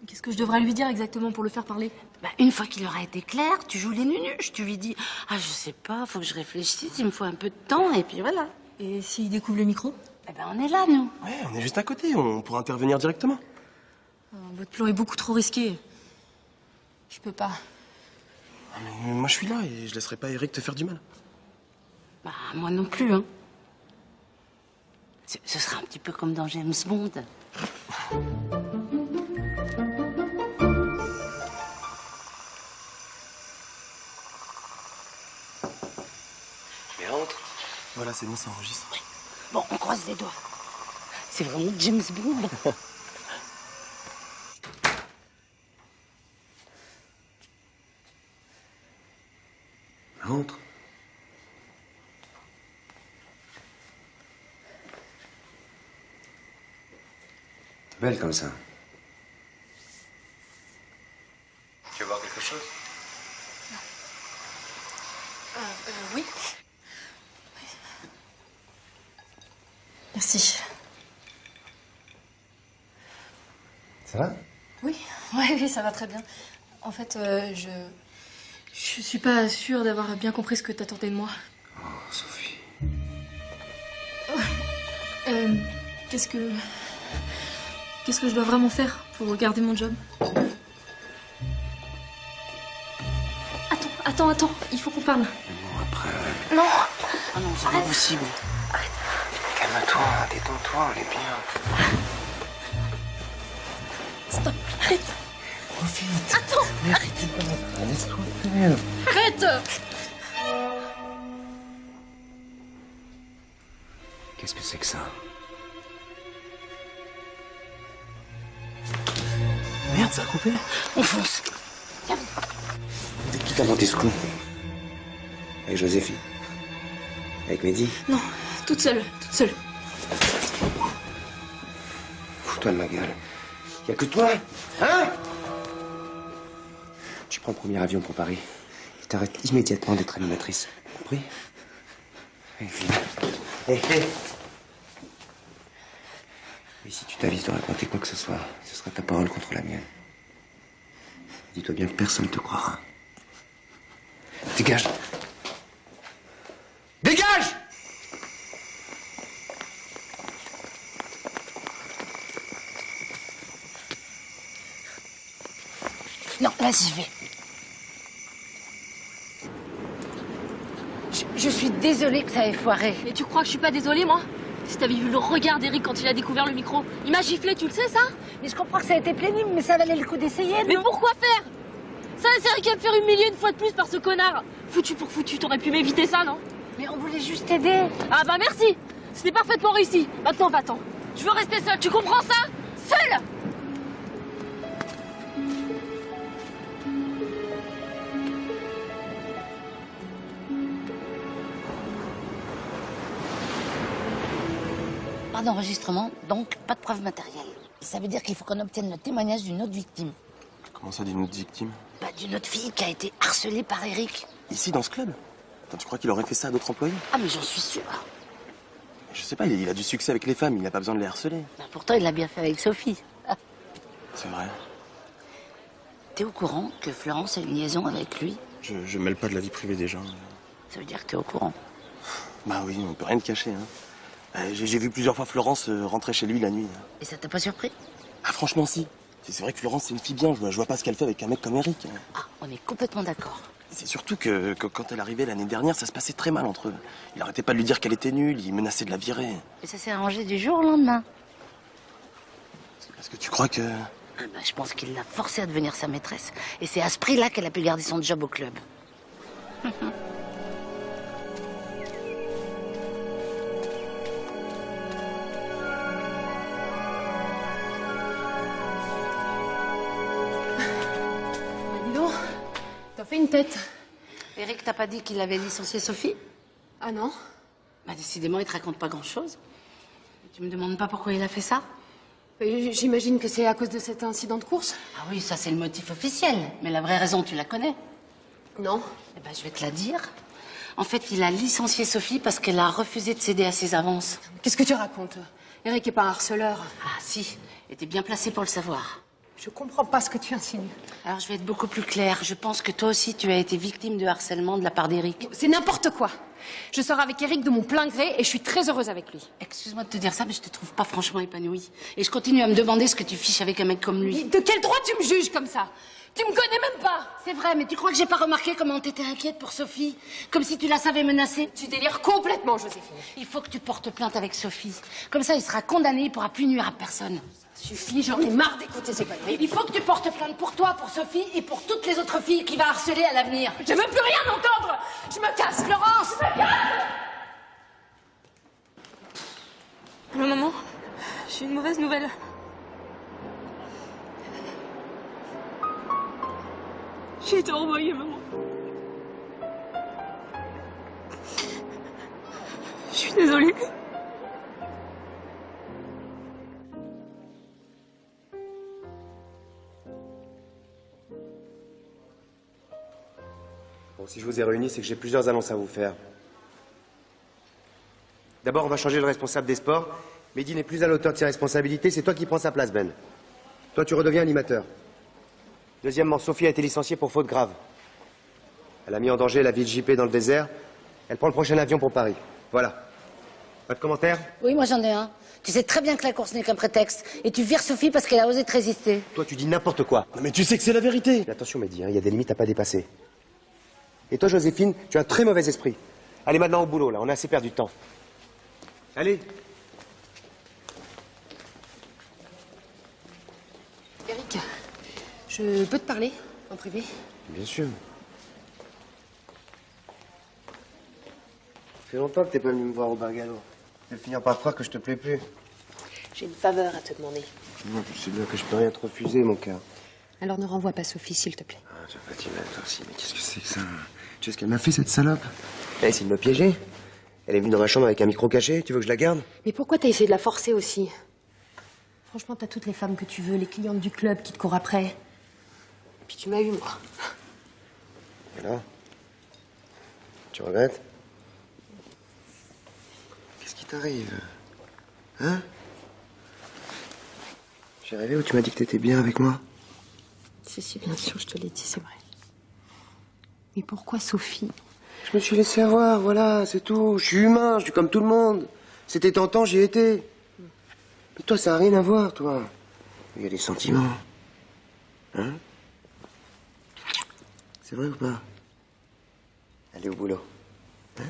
Qu'est-ce que je devrais lui dire exactement pour le faire parler? Bah, une fois qu'il aura été clair, tu joues les nunuches. Tu lui dis, ah, je sais pas, faut que je réfléchisse, il me faut un peu de temps, et puis voilà. Et s'il découvre le micro? Eh ben, on est là, nous. Ouais, on est juste à côté, on pourra intervenir directement. Votre plan est beaucoup trop risqué. Je peux pas. Ah, mais moi, je suis là et je laisserai pas Eric te faire du mal. Bah, moi non plus, hein. Ce sera un petit peu comme dans James Bond. Mais entre. Voilà, c'est bon, ça enregistre. Bon, on croise les doigts. C'est vraiment James Bond. Rentre. T'es belle comme ça. Tu veux voir quelque chose? Oui. Merci. Ça va? Oui, oui, ça va très bien. En fait, je suis pas sûre d'avoir bien compris ce que t'attendais de moi. Oh, Sophie. Qu'est-ce que je dois vraiment faire pour garder mon job? Attends, il faut qu'on parle. Bon, après... Non. Ah non, c'est pas possible. Calme-toi, détends-toi, on est bien. Stop, arrête. Profite. Attends, arrête. Laisse-toi faire. Arrête. Qu'est-ce que c'est que ça? Merde, ça a coupé. On fonce. Qui t'a monté ce coup? Avec Joséphine? Avec Mehdi? Non, toute seule. Fous-toi de ma gueule. Y a que toi? Hein? Tu prends le premier avion pour Paris. Et t'arrêtes immédiatement d'être animatrice. Compris? Allez, viens. Hé. Et si tu t'avises de raconter quoi que ce soit, ce sera ta parole contre la mienne. Dis-toi bien que personne ne te croira. Dégage! Dégage! Non, là, j'y vais. Je suis désolée que ça ait foiré. Et tu crois que je suis pas désolée, moi? Si t'avais vu le regard d'Eric quand il a découvert le micro, il m'a giflé, tu le sais, ça? Mais je comprends que ça a été pénible, mais ça valait le coup d'essayer, Mais pourquoi faire? Ça, c'est Eric qui va me faire humilier une fois de plus par ce connard. Foutu pour foutu, t'aurais pu m'éviter ça, non? Mais on voulait juste t'aider. Ah bah merci. C'était parfaitement réussi. Maintenant, va-t'en. Je veux rester seule, tu comprends ça? Seule. Pas d'enregistrement, donc pas de preuve matérielle. Ça veut dire qu'il faut qu'on obtienne le témoignage d'une autre victime. Comment ça, d'une autre victime? Bah, d'une autre fille qui a été harcelée par Eric. Ici, dans ce club? Attends, tu crois qu'il aurait fait ça à d'autres employés? Ah, mais j'en suis sûre. Je sais pas, il a du succès avec les femmes, il n'a pas besoin de les harceler. Bah, pourtant, il l'a bien fait avec Sophie. Ah. C'est vrai. T'es au courant que Florence a une liaison avec lui? Je mêle pas de la vie privée des gens. Ça veut dire que t'es au courant? Bah oui, on peut rien te cacher. Hein. J'ai vu plusieurs fois Florence rentrer chez lui la nuit. Et ça t'a pas surpris? Ah franchement si. C'est vrai que Florence c'est une fille bien, je vois pas ce qu'elle fait avec un mec comme Eric. Ah, on est complètement d'accord. C'est surtout que quand elle arrivait l'année dernière, ça se passait très mal entre eux. Il arrêtait pas de lui dire qu'elle était nulle, il menaçait de la virer. Et ça s'est arrangé du jour au lendemain. Est-ce que tu crois que... Ah bah, je pense qu'il l'a forcée à devenir sa maîtresse. Et c'est à ce prix-là qu'elle a pu garder son job au club. Dis donc, t'as fait une tête. Eric t'a pas dit qu'il avait licencié Sophie? Ah non? Bah décidément, il te raconte pas grand-chose. Tu me demandes pas pourquoi il a fait ça? J'imagine que c'est à cause de cet incident de course. Ah oui, ça c'est le motif officiel. Mais la vraie raison, tu la connais? Non. Eh ben, je vais te la dire. En fait, il a licencié Sophie parce qu'elle a refusé de céder à ses avances. Qu'est-ce que tu racontes? Eric est pas un harceleur. Ah si, et t'es bien placé pour le savoir. Je comprends pas ce que tu insinues. Alors je vais être beaucoup plus claire. Je pense que toi aussi tu as été victime de harcèlement de la part d'Eric. C'est n'importe quoi. Je sors avec Eric de mon plein gré et je suis très heureuse avec lui. Excuse-moi de te dire ça, mais je te trouve pas franchement épanouie. Et je continue à me demander ce que tu fiches avec un mec comme lui. De quel droit tu me juges comme ça? Tu me connais même pas. C'est vrai, mais tu crois que j'ai pas remarqué comment t'étais inquiète pour Sophie? Comme si tu la savais menacée? Tu délires complètement, Joséphine. Il faut que tu portes plainte avec Sophie. Comme ça, il sera condamné, il pourra plus nuire à personne. Suffit, j'en ai marre d'écouter ces conneries. Il faut que tu portes plainte pour toi, pour Sophie et pour toutes les autres filles qui va harceler à l'avenir. Je veux plus rien entendre. Je me casse, Florence. Je me casse. Allô, maman? J'ai une mauvaise nouvelle. J'ai été envoyée, maman. Je suis désolée. Bon, si je vous ai réunis, c'est que j'ai plusieurs annonces à vous faire. D'abord, on va changer le responsable des sports. Mehdi n'est plus à l'auteur de ses responsabilités, c'est toi qui prends sa place, Ben. Toi, tu redeviens animateur. Deuxièmement, Sophie a été licenciée pour faute grave. Elle a mis en danger la vie de JP dans le désert. Elle prend le prochain avion pour Paris. Voilà. Pas de commentaires? Oui, moi j'en ai un. Tu sais très bien que la course n'est qu'un prétexte. Et tu vires Sophie parce qu'elle a osé te résister. Toi, tu dis n'importe quoi. Non, mais tu sais que c'est la vérité. Mais attention, Mehdi, il y a des limites à pas dépasser. Et toi, Joséphine, tu as un très mauvais esprit. Allez maintenant au boulot, là, on a assez perdu de temps. Allez. Eric, je peux te parler en privé? Bien sûr. Ça fait longtemps que t'es pas venu me voir au bar Gallo. Tu vas finir par croire que je te plais plus. J'ai une faveur à te demander. Non, tu sais bien que je peux rien te refuser, mon cœur. Alors ne renvoie pas Sophie, s'il te plaît. Ah, tu vas pas t'y mettre, toi aussi. Mais qu'est-ce que c'est que ça? Tu sais ce qu'elle m'a fait, cette salope? Elle essaie de me piéger. Elle est venue dans ma chambre avec un micro caché. Tu veux que je la garde? Mais pourquoi t'as essayé de la forcer aussi? Franchement, t'as toutes les femmes que tu veux, les clientes du club qui te courent après. Et puis tu m'as eu, moi. Alors? Tu regrettes? Qu'est-ce qui t'arrive? Hein? J'ai rêvé où tu m'as dit que t'étais bien avec moi? Si, bien sûr, je te l'ai dit, c'est vrai. Mais pourquoi Sophie? Je me suis laissé avoir, voilà, c'est tout. Je suis humain, je suis comme tout le monde. C'était tentant, j'y étais. Mais toi, ça n'a rien à voir, toi. Il y a des sentiments. Hein? C'est vrai ou pas? Allez au boulot. Hein?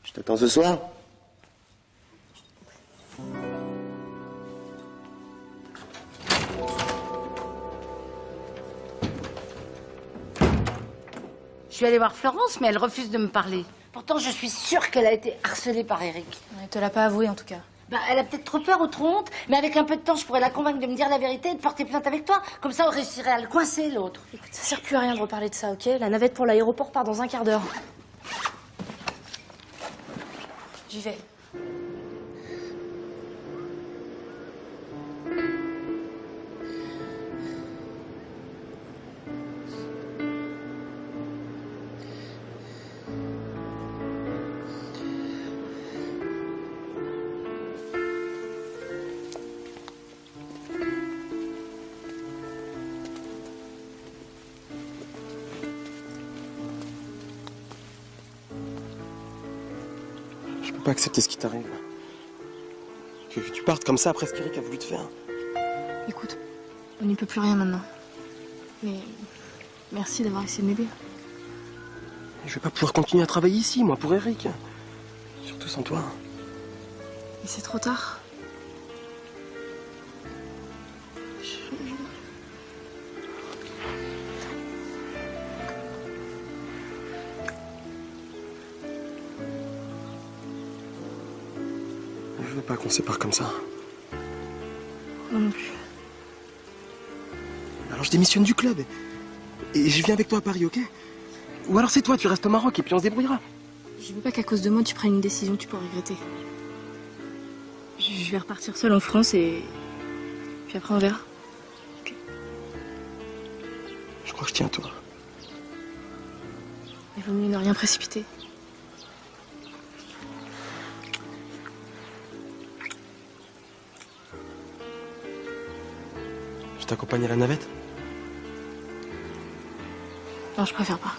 Je t'attends ce soir? suis allée voir Florence, mais elle refuse de me parler. Pourtant, je suis sûre qu'elle a été harcelée par Eric. Elle te l'a pas avoué, en tout cas. Bah, elle a peut-être trop peur ou trop honte, mais avec un peu de temps, je pourrais la convaincre de me dire la vérité et de porter plainte avec toi. Comme ça, on réussirait à le coincer, l'autre. Écoute, ça sert plus à rien de reparler de ça, ok? La navette pour l'aéroport part dans un quart d'heure. J'y vais. Je peux pas accepter ce qui t'arrive. Que tu partes comme ça après ce qu'Eric a voulu te faire. Écoute, on n'y peut plus rien maintenant. Mais merci d'avoir essayé de m'aider. Je vais pas pouvoir continuer à travailler ici, moi, pour Eric. Surtout sans toi. Mais c'est trop tard. Je veux pas qu'on se sépare comme ça. Moi non plus. Alors je démissionne du club. Et je viens avec toi à Paris, ok? Ou alors c'est toi, tu restes au Maroc et puis on se débrouillera. Je veux pas qu'à cause de moi, tu prennes une décision que tu pourras regretter. Je vais repartir seule en France et... Puis après, on verra. Je crois que je tiens à toi. Il vaut mieux ne rien précipiter. Je t'accompagne à la navette? Non, je préfère pas.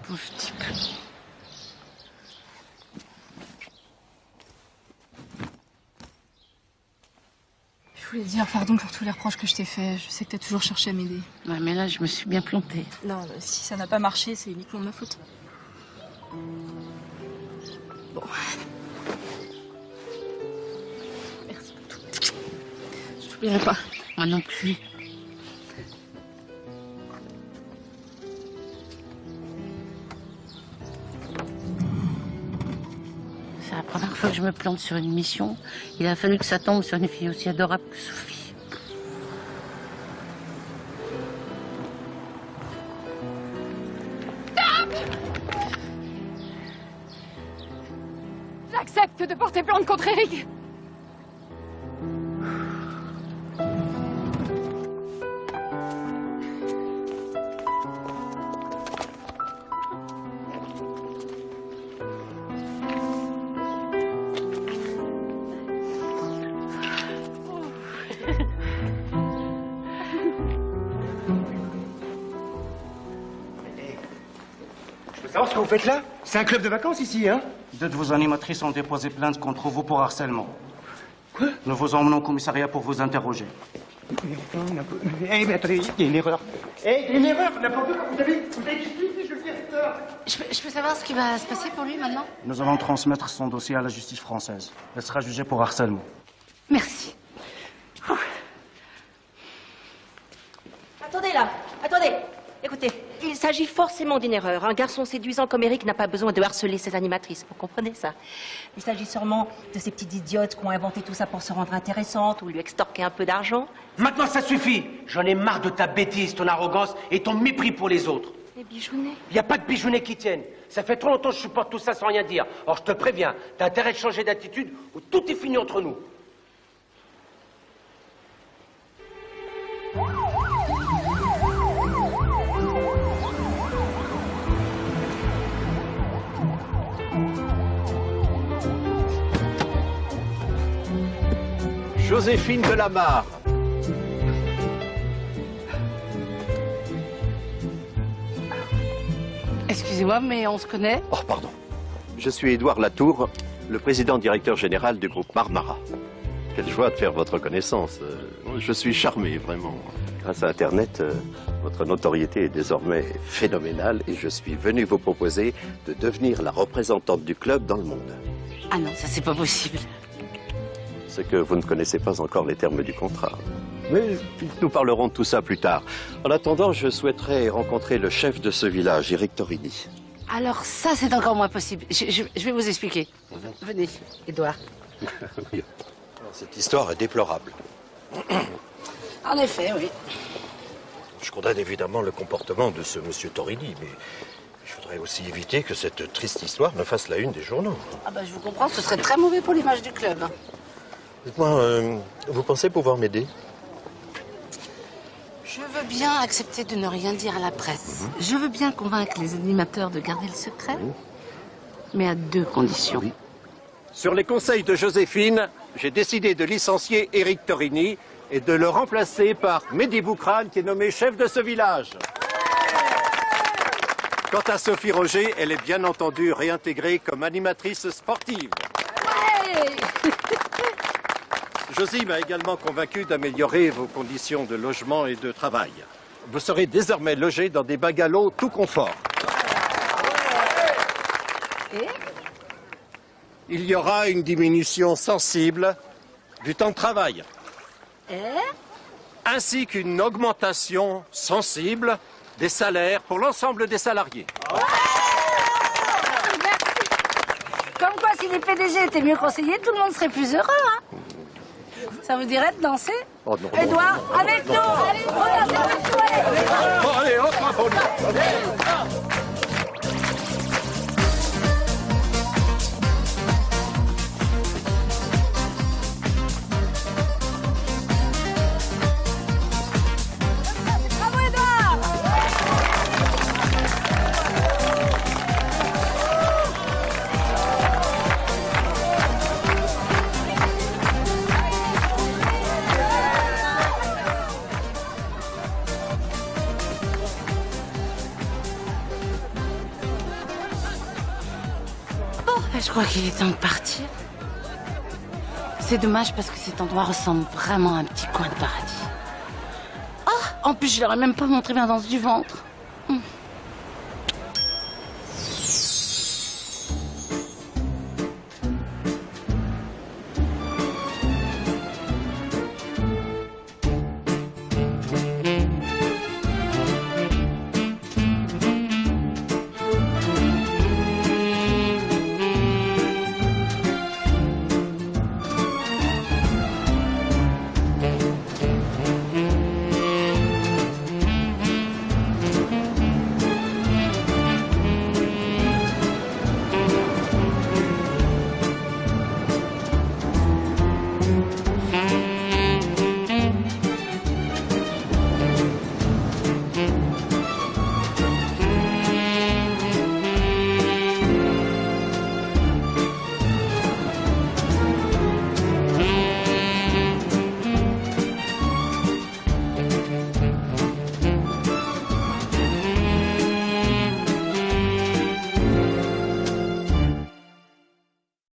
Pauvre type. Je voulais te dire pardon pour tous les reproches que je t'ai faits. Je sais que t'as toujours cherché à m'aider. Ouais, mais là, je me suis bien plantée. Non, si ça n'a pas marché, c'est uniquement de ma faute. Bon. Merci pour tout. Je t'oublierai pas. Moi non plus. C'est la première fois que je me plante sur une mission. Il a fallu que ça tombe sur une fille aussi adorable que Sophie. J'accepte de porter plainte contre Eric. Je veux savoir ce que vous faites là? C'est un club de vacances ici, hein? Deux de vos animatrices ont déposé plainte contre vous pour harcèlement. Quoi? Nous vous emmenons au commissariat pour vous interroger. Eh, mais attendez, il y a une erreur. Eh, il y a une erreur, n'importe quoi. Vous avez expliqué, je le directeur. Je peux savoir ce qui va se passer pour lui maintenant? Nous allons transmettre son dossier à la justice française. Elle sera jugée pour harcèlement. Merci. Attendez là, attendez. Écoutez, il s'agit forcément d'une erreur. Un garçon séduisant comme Eric n'a pas besoin de harceler ses animatrices. Vous comprenez ça? Il s'agit sûrement de ces petites idiotes qui ont inventé tout ça pour se rendre intéressantes ou lui extorquer un peu d'argent. Maintenant, ça suffit. J'en ai marre de ta bêtise, ton arrogance et ton mépris pour les autres. Les bijounets? Il n'y a pas de bijounets qui tiennent. Ça fait trop longtemps que je supporte tout ça sans rien dire. Or, je te préviens, t'as intérêt de changer d'attitude ou tout est fini entre nous. Joséphine Delamarre. Excusez-moi, mais on se connaît? Oh, pardon. Je suis Édouard Latour, le président-directeur général du groupe Marmara. Quelle joie de faire votre connaissance. Je suis charmé, vraiment. Grâce à Internet, votre notoriété est désormais phénoménale et je suis venu vous proposer de devenir la représentante du club dans le monde. Ah non, ça c'est pas possible. C'est que vous ne connaissez pas encore les termes du contrat. Mais nous parlerons de tout ça plus tard. En attendant, je souhaiterais rencontrer le chef de ce village, Eric Torini. Alors ça c'est encore moins possible. Je vais vous expliquer. Venez, Édouard. Oui. Cette histoire est déplorable. En effet, oui. Je condamne évidemment le comportement de ce monsieur Torini, mais je voudrais aussi éviter que cette triste histoire ne fasse la une des journaux. Ah bah je vous comprends, ce serait très mauvais pour l'image du club. Dites-moi, vous pensez pouvoir m'aider? Je veux bien accepter de ne rien dire à la presse. Je veux bien convaincre les animateurs de garder le secret, mais à 2 conditions. Sur les conseils de Joséphine, j'ai décidé de licencier Eric Torini et de le remplacer par Mehdi Boukrane, qui est nommé chef de ce village. Quant à Sophie Roger, elle est bien entendu réintégrée comme animatrice sportive. Josie m'a également convaincu d'améliorer vos conditions de logement et de travail. Vous serez désormais logé dans des bungalows tout confort. Il y aura une diminution sensible du temps de travail, ainsi qu'une augmentation sensible des salaires pour l'ensemble des salariés. Comme quoi, si les PDG étaient mieux conseillés, tout le monde serait plus heureux, hein. Ça vous dirait de danser? Oh non, Édouard, non, non, avec non, nous! non. Allez, regardez, Allez, hop, hop, bravo, Édouard! Je crois qu'il est temps de partir. C'est dommage parce que cet endroit ressemble vraiment à un petit coin de paradis. Ah, en plus, je leur ai même pas montré ma danse du ventre.